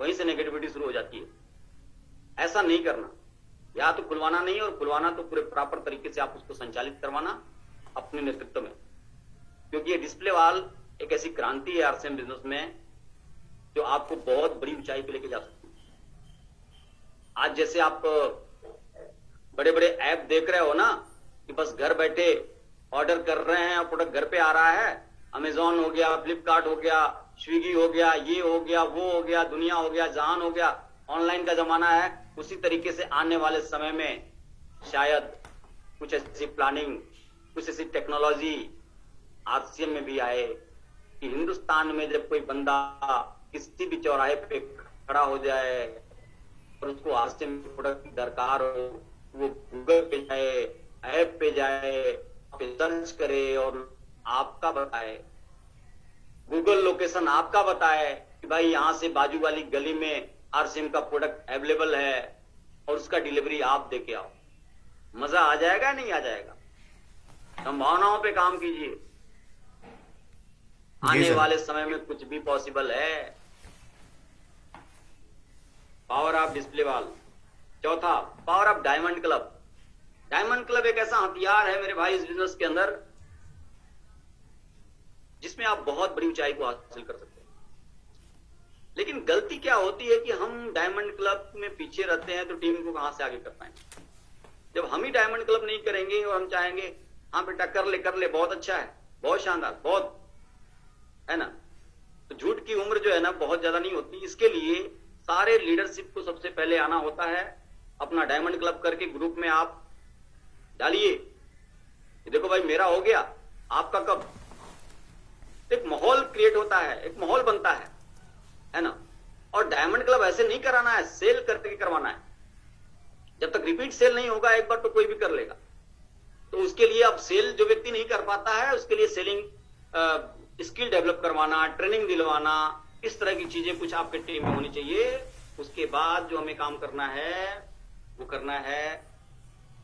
वहीं से नेगेटिविटी शुरू हो जाती है। ऐसा नहीं करना, या तो खुलवाना नहीं, और खुलवाना तो पूरे प्रॉपर तरीके से आप उसको संचालित करवाना अपने नेतृत्व में, क्योंकि ये डिस्प्ले वॉल एक ऐसी क्रांति है आरसीएम बिजनेस में जो आपको बहुत बड़ी ऊंचाई पे लेके जा सकती है। आज जैसे आप बड़े बड़े ऐप देख रहे हो ना, कि बस घर बैठे ऑर्डर कर रहे हैं और प्रोडक्ट घर पे आ रहा है, अमेजॉन हो गया, फ्लिपकार्ट हो गया, स्विगी हो गया, ये हो गया, वो हो गया, दुनिया हो गया, जहान हो गया, ऑनलाइन का जमाना है। उसी तरीके से आने वाले समय में शायद कुछ ऐसी प्लानिंग, कुछ ऐसी टेक्नोलॉजी आरसीएम में भी आए कि हिंदुस्तान में जब कोई बंदा किसी भी चौराहे पे खड़ा हो जाए और उसको आरसीएम प्रोडक्ट की दरकार हो, वो गूगल पे जाए, ऐप पे जाए, सर्च करे और आपका बताए, गूगल लोकेशन आपका बताए कि भाई यहां से बाजू वाली गली में आरसीएम का प्रोडक्ट अवेलेबल है और उसका डिलीवरी आप देके आओ। मजा आ जाएगा नहीं आ जाएगा? संभावनाओं पे काम कीजिए, आने वाले समय में कुछ भी पॉसिबल है। Power of display wall. चौथा, power of diamond club. Diamond club एक ऐसा हथियार है मेरे भाई इस बिजनेस के अंदर, जिसमें आप बहुत बड़ी ऊंचाई को हासिल कर सकते हैं। लेकिन गलती क्या होती है कि हम डायमंड क्लब में पीछे रहते हैं, तो टीम को कहां से आगे कर पाएंगे? जब हम ही डायमंड क्लब नहीं करेंगे और हम चाहेंगे हाँ बेटा कर ले, बहुत अच्छा है, बहुत शानदार, बहुत है ना, तो झूठ की उम्र जो है ना बहुत ज्यादा नहीं होती। इसके लिए सारे लीडरशिप को सबसे पहले आना होता है। अपना डायमंड क्लब करके ग्रुप में आप डालिए, देखो भाई मेरा हो गया, आपका कब? एक माहौल क्रिएट होता है, एक माहौल बनता है ना। और डायमंड क्लब ऐसे नहीं कराना है, सेल करके करवाना है। जब तक रिपीट सेल नहीं होगा, एक बार तो कोई भी कर लेगा, तो उसके लिए अब सेल जो व्यक्ति नहीं कर पाता है, उसके लिए सेलिंग स्किल डेवलप करवाना, ट्रेनिंग दिलवाना, इस तरह की चीजें कुछ आपके टीम में होनी चाहिए। उसके बाद जो हमें काम करना है वो करना है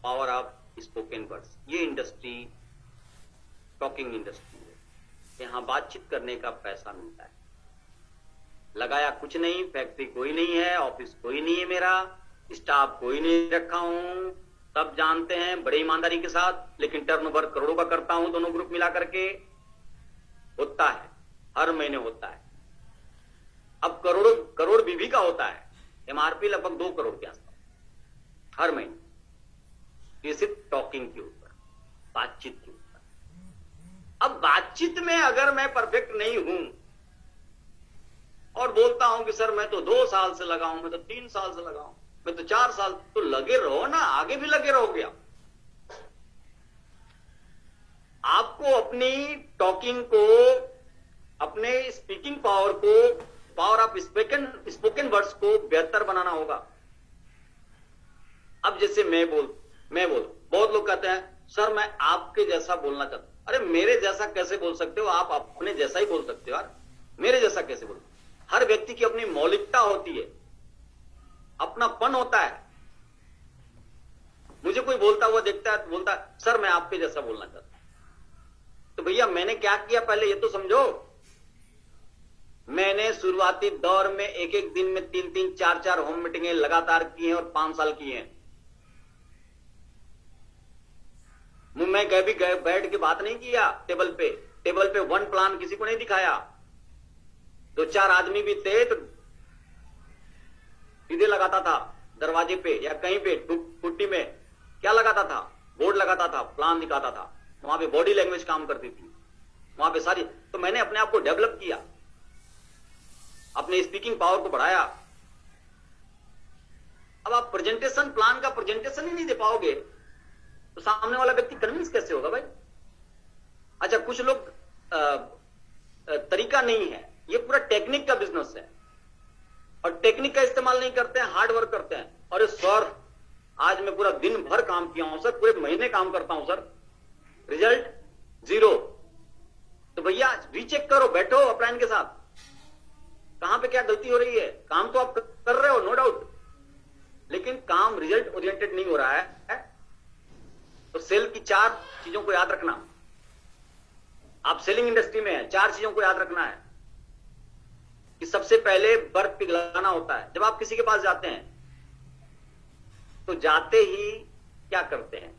पावर ऑफ स्पोकन वर्ड्स। ये इंडस्ट्री टॉकिंग इंडस्ट्री है, यहाँ बातचीत करने का पैसा मिलता है। लगाया कुछ नहीं, फैक्ट्री कोई नहीं है, ऑफिस कोई नहीं है, मेरा स्टाफ कोई नहीं रखा हूं, सब जानते हैं बड़े ईमानदारी के साथ, लेकिन टर्नओवर करोड़ों का करता हूं दोनों ग्रुप मिला करके। होता है, हर महीने होता है। अब करोड़ बीबी का होता है, एमआरपी लगभग 2 करोड़ के आसपास हर महीने। ये सिर्फ टॉकिंग के ऊपर, बातचीत के ऊपर। अब बातचीत में अगर मैं परफेक्ट नहीं हूं और बोलता हूं कि सर मैं तो 2 साल से लगा हूं, मैं तो 3 साल से लगा हूं, मैं तो 4 साल, तो लगे रहो ना, आगे भी लगे रहोगे आप। आपको अपनी टॉकिंग को, अपने स्पीकिंग पावर को, पावर ऑफ स्पोकन वर्ड्स को बेहतर बनाना होगा। अब जैसे मैं बोल बहुत लोग कहते हैं सर मैं आपके जैसा बोलना चाहता हूं। अरे मेरे जैसा कैसे बोल सकते हो? आप अपने जैसा ही बोल सकते हो यार, मेरे जैसा कैसे बोल? हर व्यक्ति की अपनी मौलिकता होती है, अपनापन होता है। मुझे कोई बोलता हुआ देखता है तो बोलता है सर मैं आपके जैसा बोलना चाहता हूं। तो भैया मैंने क्या किया पहले ये तो समझो। मैंने शुरुआती दौर में एक दिन में 3-3, 4-4 होम मीटिंगें लगातार की हैं और 5 साल की हैं। मैं कभी बैठ के बात नहीं किया टेबल पे 1 प्लान किसी को नहीं दिखाया। 2-4 आदमी भी थे तो सीधे लगाता था दरवाजे पे या कहीं पे कुट्टी में, क्या लगाता था? बोर्ड लगाता था, प्लान दिखाता था। वहां पे बॉडी लैंग्वेज काम करती थी, वहां पे सारी। तो मैंने अपने आप को डेवलप किया, अपने अपने स्पीकिंग पावर को बढ़ाया। अब आप प्रेजेंटेशन प्लान का प्रेजेंटेशन ही नहीं दे पाओगे तो सामने वाला व्यक्ति कन्विंस कैसे होगा भाई? अच्छा, कुछ लोग तरीका नहीं है, ये पूरा टेक्निक का बिजनेस है और टेक्निक का इस्तेमाल नहीं करते हैं, हार्ड वर्क करते हैं। अरे सर, आज मैं पूरा दिन भर काम किया हूं सर, पूरे महीने काम करता हूं सर, रिजल्ट 0। तो भैया रीचेक करो, बैठो अपलाइन के साथ, कहां पे क्या गलती हो रही है। काम तो आप कर रहे हो, नो डाउट, लेकिन काम रिजल्ट ओरिएंटेड नहीं हो रहा है। तो सेल की 4 चीजों को याद रखना। आप सेलिंग इंडस्ट्री में है, 4 चीजों को याद रखना है कि सबसे पहले बर्फ पिघलाना होता है। जब आप किसी के पास जाते हैं तो जाते ही क्या करते हैं?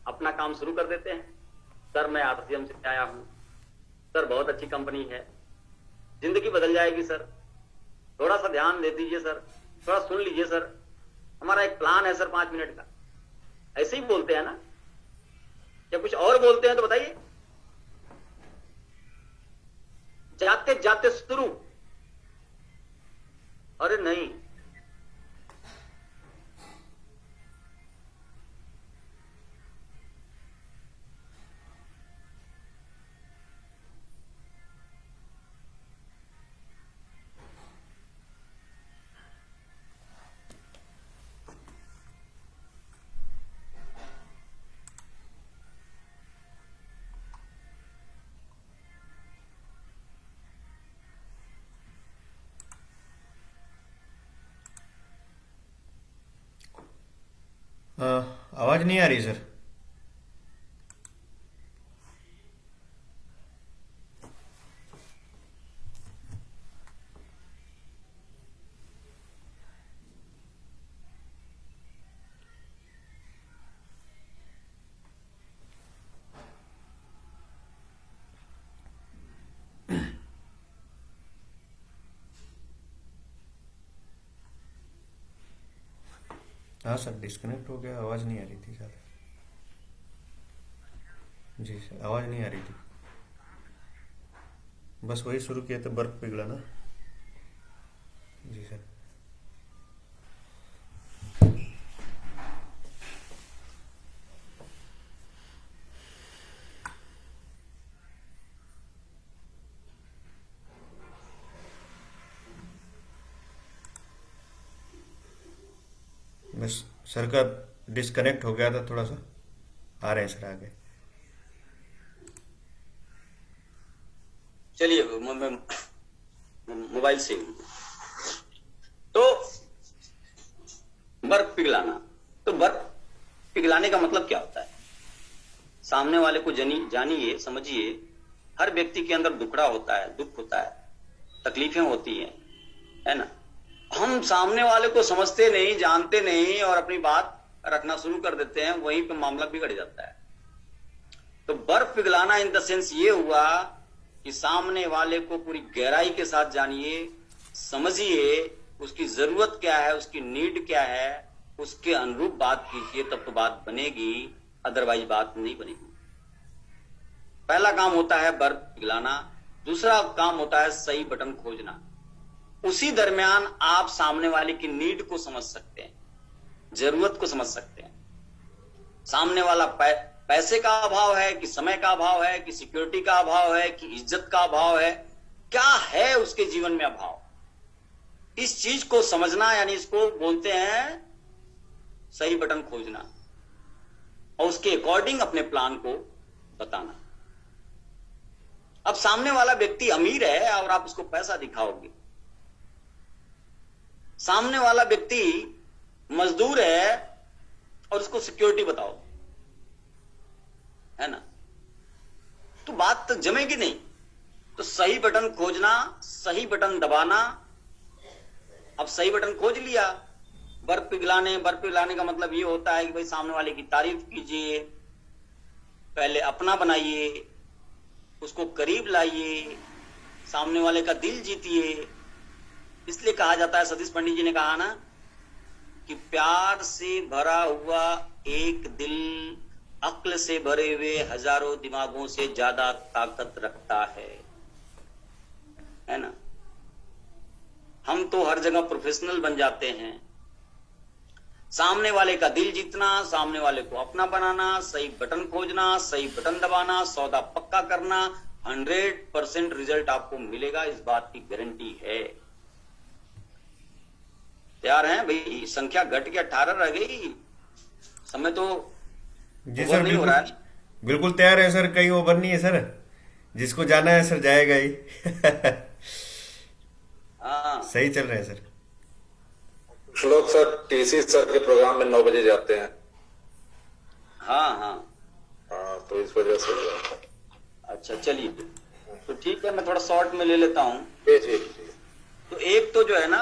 अपना काम शुरू कर देते हैं। सर, मैं आरसीएम से आया हूं सर, बहुत अच्छी कंपनी है, जिंदगी बदल जाएगी सर, थोड़ा सा ध्यान दे दीजिए सर, थोड़ा सुन लीजिए सर, हमारा एक प्लान है सर 5 मिनट का। ऐसे ही बोलते हैं ना? या कुछ और बोलते हैं तो बताइए। जाते जाते शुरू, अरे नहीं, आवाज नहीं आ रही सर। हाँ सर, डिस्कनेक्ट हो गया, आवाज नहीं आ रही थी सर। जी सर, आवाज नहीं आ रही थी, बस वही शुरू किया था, बर्फ पिघलाना। जी सर। बस सर का डिस्कनेक्ट हो गया था थोड़ा सा। आ रहे हैं सर आगे। चलिए मोबाइल से। तो बर्फ पिघलाना, तो बर्फ पिघलाने का मतलब क्या होता है? सामने वाले को जानिए, समझिए। हर व्यक्ति के अंदर दुखड़ा होता है, दुख होता है, तकलीफें होती हैं, है ना? हम सामने वाले को समझते नहीं, जानते नहीं और अपनी बात रखना शुरू कर देते हैं, वहीं पे मामला बिगड़ जाता है। तो बर्फ पिघलाना इन द सेंस ये हुआ कि सामने वाले को पूरी गहराई के साथ जानिए, समझिए, उसकी जरूरत क्या है, उसकी नीड क्या है, उसके अनुरूप बात कीजिए, तब तो बात बनेगी, अदरवाइज बात नहीं बनेगी। पहला काम होता है बर्फ पिघलाना। दूसरा काम होता है सही बटन खोजना। उसी दरमियान आप सामने वाले की नीड को समझ सकते हैं, जरूरत को समझ सकते हैं। सामने वाला पैसे का अभाव है कि समय का अभाव है कि सिक्योरिटी का अभाव है कि इज्जत का अभाव है, क्या है उसके जीवन में अभाव, इस चीज को समझना, यानी इसको बोलते हैं सही बटन खोजना और उसके अकॉर्डिंग अपने प्लान को बताना। अब सामने वाला व्यक्ति अमीर है और आप उसको पैसा दिखाओगे, सामने वाला व्यक्ति मजदूर है और उसको सिक्योरिटी बताओ, है ना? तो बात तो जमेगी नहीं। तो सही बटन खोजना, सही बटन दबाना। अब सही बटन खोज लिया, बर्फ पिघलाने का मतलब ये होता है कि भाई सामने वाले की तारीफ कीजिए, पहले अपना बनाइए, उसको करीब लाइए, सामने वाले का दिल जीतिए। इसलिए कहा जाता है, सतीश पंडित जी ने कहा ना कि प्यार से भरा हुआ एक दिल अक्ल से भरे हुए हजारों दिमागों से ज्यादा ताकत रखता है ना? हम तो हर जगह प्रोफेशनल बन जाते हैं। सामने वाले का दिल जीतना, सामने वाले को अपना बनाना, सही बटन खोजना, सही बटन दबाना, सौदा पक्का करना, 100% रिजल्ट आपको मिलेगा, इस बात की गारंटी है। तैयार हैं भाई? संख्या घट के 18 रह गई, समय तो जी ओवर सर, नहीं हो रहा है। बिल्कुल तैयार है सर, कहीं ओवर नहीं है सर, जिसको जाना है सर जाएगा ही। हाँ, सही चल रहे हैं सर। कुछ लोग सर टीसी सर के प्रोग्राम में 9 बजे जाते हैं। हाँ, हाँ, हाँ, तो इस वजह से अच्छा चलिए, तो ठीक है, मैं थोड़ा शॉर्ट में ले लेता हूँ। जी जी जी। तो एक तो जो है ना,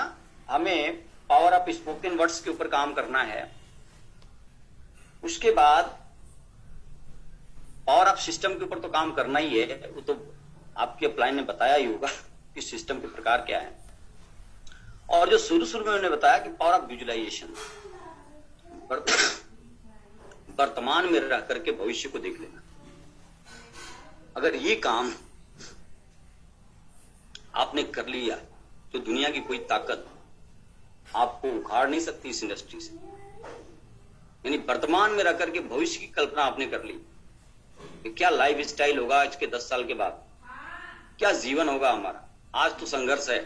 हमें पावर ऑफ स्पोकन वर्ड्स के ऊपर काम करना है। उसके बाद पावर ऑफ सिस्टम के ऊपर तो काम करना ही है, वो तो आपके अपलाइन ने बताया ही होगा कि सिस्टम के प्रकार क्या है। और जो शुरू शुरू में उन्होंने बताया कि पावर ऑफ विजुअलाइजेशन, वर्तमान में रह करके भविष्य को देख लेना। अगर ये काम आपने कर लिया तो दुनिया की कोई ताकत आपको उखाड़ नहीं सकती इस इंडस्ट्री से। यानी वर्तमान में रह करके भविष्य की कल्पना आपने कर ली कि क्या लाइफ स्टाइल होगा इसके 10 साल के बाद, क्या जीवन होगा हमारा। आज तो संघर्ष है,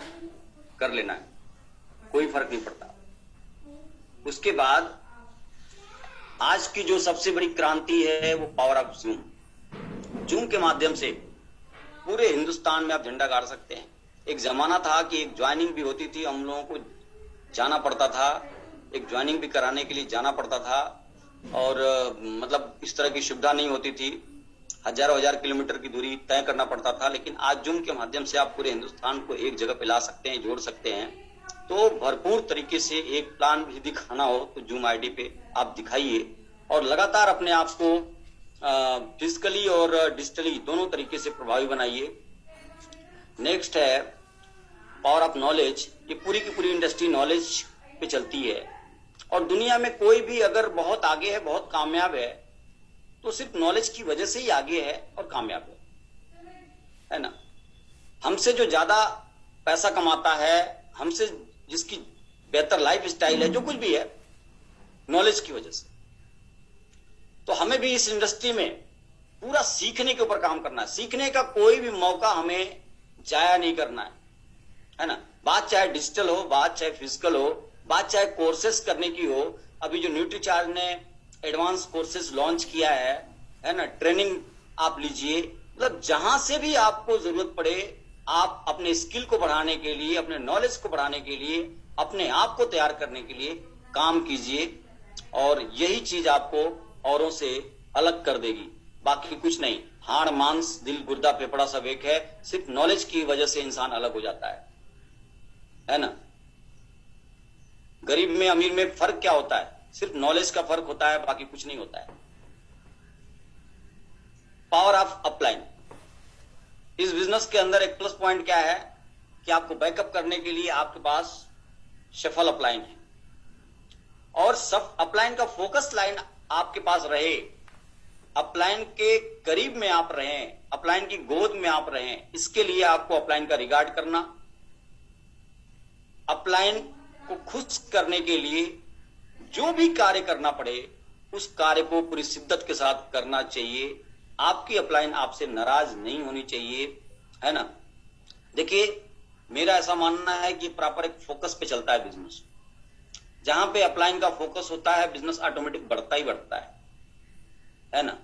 कर लेना है, कोई फर्क नहीं पड़ता। उसके बाद आज की जो सबसे बड़ी क्रांति है वो पावर ऑफ जूम। जूम के माध्यम से पूरे हिंदुस्तान में आप झंडा गाड़ सकते हैं। एक जमाना था कि एक ज्वाइनिंग भी होती थी, हम लोगों को जाना पड़ता था, एक ज्वाइनिंग भी कराने के लिए जाना पड़ता था, और मतलब इस तरह की सुविधा नहीं होती थी, हजारों हजार किलोमीटर की दूरी तय करना पड़ता था। लेकिन आज जूम के माध्यम से आप पूरे हिंदुस्तान को एक जगह पे ला सकते हैं, जोड़ सकते हैं। तो भरपूर तरीके से एक प्लान भी दिखाना हो तो जूम आईडी पे आप दिखाइए, और लगातार अपने आप को फिजिकली और डिजिटली दोनों तरीके से प्रभावी बनाइए। नेक्स्ट है पावर ऑफ नॉलेज। ये पूरी की पूरी इंडस्ट्री नॉलेज पे चलती है, और दुनिया में कोई भी अगर बहुत आगे है, बहुत कामयाब है, तो सिर्फ नॉलेज की वजह से ही आगे है और कामयाब है ना। हमसे जो ज्यादा पैसा कमाता है, हमसे जिसकी बेहतर लाइफ स्टाइल है, जो कुछ भी है, नॉलेज की वजह से। तो हमें भी इस इंडस्ट्री में पूरा सीखने के ऊपर काम करना है। सीखने का कोई भी मौका हमें जाया नहीं करना है ना। बात चाहे डिजिटल हो, बात चाहे फिजिकल हो, बात चाहे कोर्सेस करने की हो। अभी जो न्यूट्रीचार्ज ने एडवांस कोर्सेज लॉन्च किया है ना, ट्रेनिंग आप लीजिए। मतलब जहां से भी आपको जरूरत पड़े, आप अपने स्किल को बढ़ाने के लिए, अपने नॉलेज को बढ़ाने के लिए, अपने आप को तैयार करने के लिए काम कीजिए, और यही चीज आपको औरों से अलग कर देगी, बाकी कुछ नहीं। हाड़ मांस दिल गुर्दा फेफड़ा सब एक है, सिर्फ नॉलेज की वजह से इंसान अलग हो जाता है ना। गरीब में अमीर में फर्क क्या होता है? सिर्फ नॉलेज का फर्क होता है, बाकी कुछ नहीं होता है। Power of upline. इस बिजनेस के अंदर एक प्लस पॉइंट क्या है कि आपको बैकअप करने के लिए आपके पास सफल अपलाइन है, और सब अपलाइन का फोकस लाइन आपके पास रहे, अपलाइन के करीब में आप रहें, अपलाइन की गोद में आप रहें। इसके लिए आपको अपलाइन का रिगार्ड करना, अपलाइन को खुश करने के लिए जो भी कार्य करना पड़े उस कार्य को पूरी शिद्दत के साथ करना चाहिए। आपकी अपलाइन आपसे नाराज नहीं होनी चाहिए, है ना। देखिए, मेरा ऐसा मानना है कि प्रॉपर एक फोकस पे चलता है बिजनेस। जहां पे अपलाइन का फोकस होता है, बिजनेस ऑटोमेटिक बढ़ता ही बढ़ता है ना।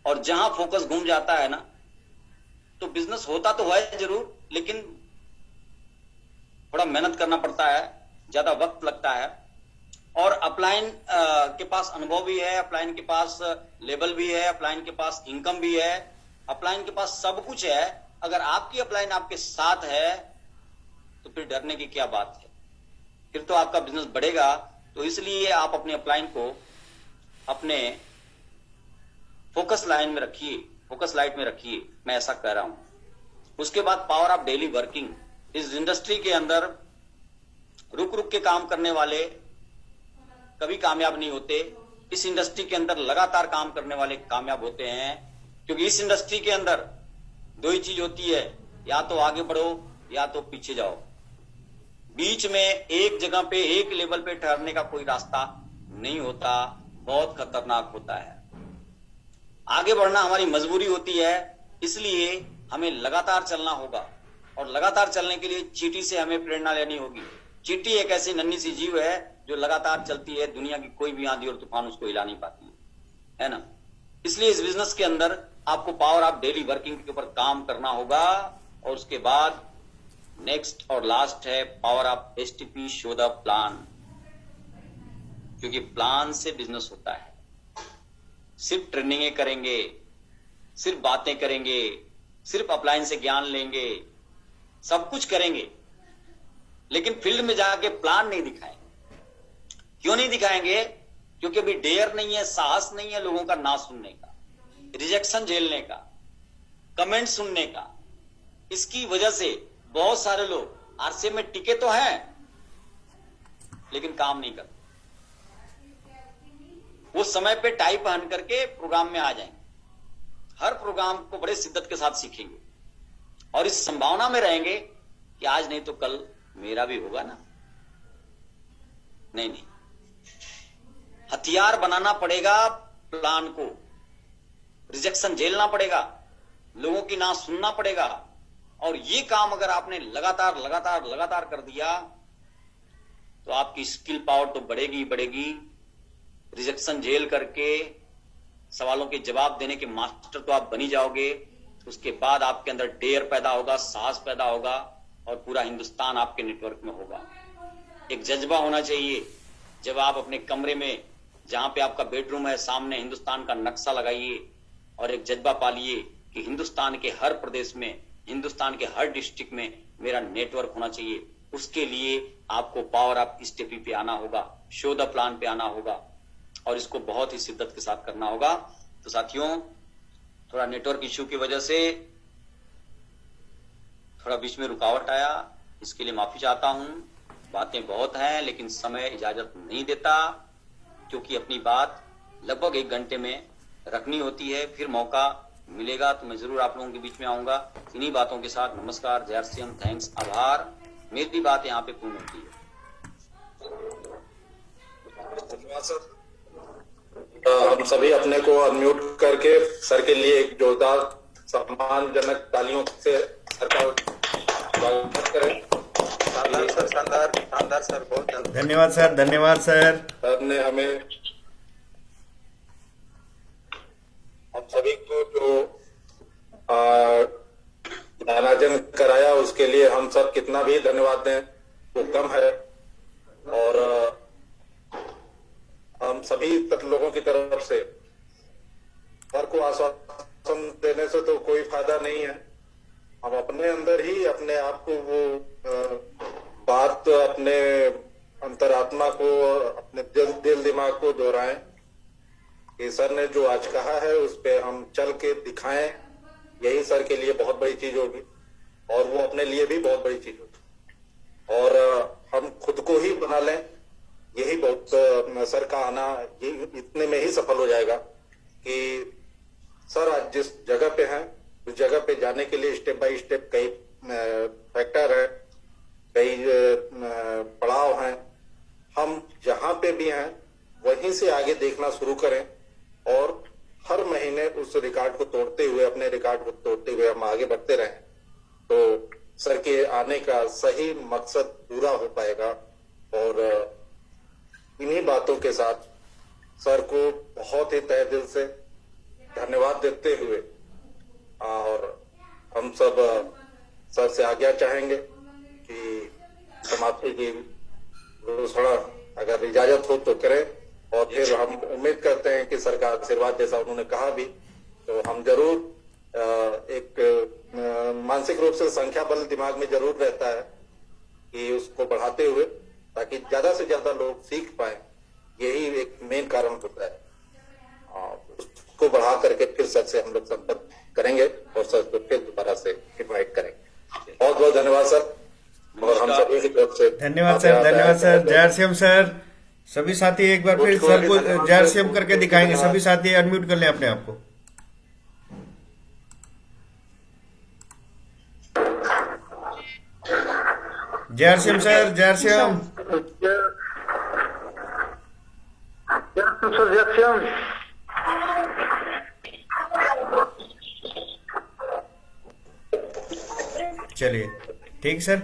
और जहां फोकस घूम जाता है ना, तो बिजनेस होता तो है जरूर, लेकिन थोड़ा मेहनत करना पड़ता है, ज्यादा वक्त लगता है। और अपलाइन के पास अनुभव भी है, अपलाइन के पास लेवल भी है, अपलाइन के पास इनकम भी है, अपलाइन के पास सब कुछ है। अगर आपकी अपलाइन आपके साथ है तो फिर डरने की क्या बात है, फिर तो आपका बिजनेस बढ़ेगा। तो इसलिए आप अपने अपलाइन को अपने फोकस लाइन में रखिए, फोकस लाइट में रखिए, मैं ऐसा कह रहा हूं। उसके बाद पावर ऑफ डेली वर्किंग। इस इंडस्ट्री के अंदर रुक रुक के काम करने वाले कभी कामयाब नहीं होते। इस इंडस्ट्री के अंदर लगातार काम करने वाले कामयाब होते हैं, क्योंकि इस इंडस्ट्री के अंदर दो ही चीज होती है, या तो आगे बढ़ो या तो पीछे जाओ। बीच में एक जगह पे एक लेवल पे ठहरने का कोई रास्ता नहीं होता, बहुत खतरनाक होता है। आगे बढ़ना हमारी मजबूरी होती है, इसलिए हमें लगातार चलना होगा और लगातार चलने के लिए चींटी से हमें प्रेरणा लेनी होगी। चींटी एक ऐसी नन्ही सी जीव है जो लगातार चलती है, दुनिया की कोई भी आंधी और तूफान उसको हिला नहीं पाती है ना। इसलिए इस बिजनेस के अंदर आपको पावर ऑफ डेली वर्किंग के ऊपर काम करना होगा और उसके बाद नेक्स्ट और लास्ट है power of STP, show the plan, क्योंकि प्लान से बिजनेस होता है। सिर्फ ट्रेनिंगें करेंगे, सिर्फ बातें करेंगे, सिर्फ अपलाइन से ज्ञान लेंगे, सब कुछ करेंगे, लेकिन फील्ड में जाके प्लान नहीं दिखाएंगे। क्यों नहीं दिखाएंगे? क्योंकि अभी डेयर नहीं है, साहस नहीं है लोगों का ना सुनने का, रिजेक्शन झेलने का, कमेंट सुनने का। इसकी वजह से बहुत सारे लोग आरसीए में टिके तो हैं लेकिन काम नहीं करते। वो समय पे टाई पहन करके प्रोग्राम में आ जाएंगे, हर प्रोग्राम को बड़े शिद्दत के साथ सीखेंगे और इस संभावना में रहेंगे कि आज नहीं तो कल मेरा भी होगा ना। नहीं, हथियार बनाना पड़ेगा प्लान को, रिजेक्शन झेलना पड़ेगा, लोगों की ना सुनना पड़ेगा। और ये काम अगर आपने लगातार लगातार लगातार कर दिया तो आपकी स्किल पावर तो बढ़ेगी ही बढ़ेगी। रिजेक्शन झेल करके सवालों के जवाब देने के मास्टर तो आप बनी जाओगे। उसके बाद आपके अंदर डेयर पैदा होगा, साहस पैदा होगा और पूरा हिंदुस्तान आपके नेटवर्क में होगा। एक जज्बा होना चाहिए। जब आप अपने कमरे में, जहां पे आपका बेडरूम है, सामने हिंदुस्तान का नक्शा लगाइए और एक जज्बा पालिए कि हिंदुस्तान के हर प्रदेश में, हिंदुस्तान के हर डिस्ट्रिक्ट में मेरा नेटवर्क होना चाहिए। उसके लिए आपको पावर ऑफ एसटीपी पे आना होगा, शो द प्लान पे आना होगा और इसको बहुत ही शिद्दत के साथ करना होगा। तो साथियों, थोड़ा नेटवर्क इश्यू की वजह से थोड़ा बीच में रुकावट आया, इसके लिए माफी चाहता हूं। बातें बहुत हैं लेकिन समय इजाजत नहीं देता, क्योंकि अपनी बात लगभग 1 घंटे में रखनी होती है। फिर मौका मिलेगा तो मैं जरूर आप लोगों के बीच में आऊंगा। इन्हीं बातों के साथ नमस्कार, जय श्री राम, थैंक्स, आभार। मेरी बात यहाँ पे पूर्ण होती है। धन्यवाद सर। हम सभी अपने को अनम्यूट करके सर के लिए एक जोरदार सम्मानजनक तालियों से सर का स्वागत करें। शानदार सर, शानदार शानदार सर, बहुत धन्यवाद सर, धन्यवाद सर। सर ने हमें, हम सभी को जो ज्ञानार्जन कराया उसके लिए हम सब कितना भी धन्यवाद दें वो कम है। और हम सभी लोगों की तरफ से सर को आश्वासन देने से तो कोई फायदा नहीं है। हम अपने अंदर ही अपने आप को वो बात, अपने अंतरात्मा को, अपने दिल दिमाग को दोहराएं कि सर ने जो आज कहा है उस पे हम चल के दिखाएं। यही सर के लिए बहुत बड़ी चीज होगी और वो अपने लिए भी बहुत बड़ी चीज होगी। और हम खुद को ही बना लें, यही बहुत सर का आना ये इतने में ही सफल हो जाएगा कि सर आज जिस जगह पे हैं उस जगह पे जाने के लिए स्टेप बाय स्टेप कई फैक्टर है, कई पड़ाव हैं। हम जहां पे भी हैं वहीं से आगे देखना शुरू करें और हर महीने उस रिकॉर्ड को तोड़ते हुए, अपने रिकॉर्ड को तोड़ते हुए हम आगे बढ़ते रहें तो सर के आने का सही मकसद पूरा हो पाएगा। और इन्हीं बातों के साथ सर को बहुत ही तहे दिल से धन्यवाद देते हुए और हम सब सर से आज्ञा चाहेंगे कि समाप्ति की घोषणा अगर इजाजत हो तो करें। और फिर हम उम्मीद करते हैं कि सर का आशीर्वाद जैसा उन्होंने कहा भी, तो हम जरूर एक मानसिक रूप से संख्या बल दिमाग में जरूर रहता है कि उसको बढ़ाते हुए ताकि ज्यादा से ज्यादा लोग सीख पाए, यही एक मेन कारण होता है। उसको बढ़ा करके फिर सर से हम लोग संपर्क करेंगे और सर को फिर दोबारा से इन्वाइट करेंगे। बहुत बहुत धन्यवाद सर और हम सभी की तरफ से धन्यवाद सर, धन्यवाद सर। जय श्री राम सर। सभी साथी एक बार फिर सर को जय श्री राम करके दिखाएंगे। सभी साथी अनम्यूट कर लें अपने आप को। जय आर सी एम सर, जय आर सी एम। चलिए ठीक सर।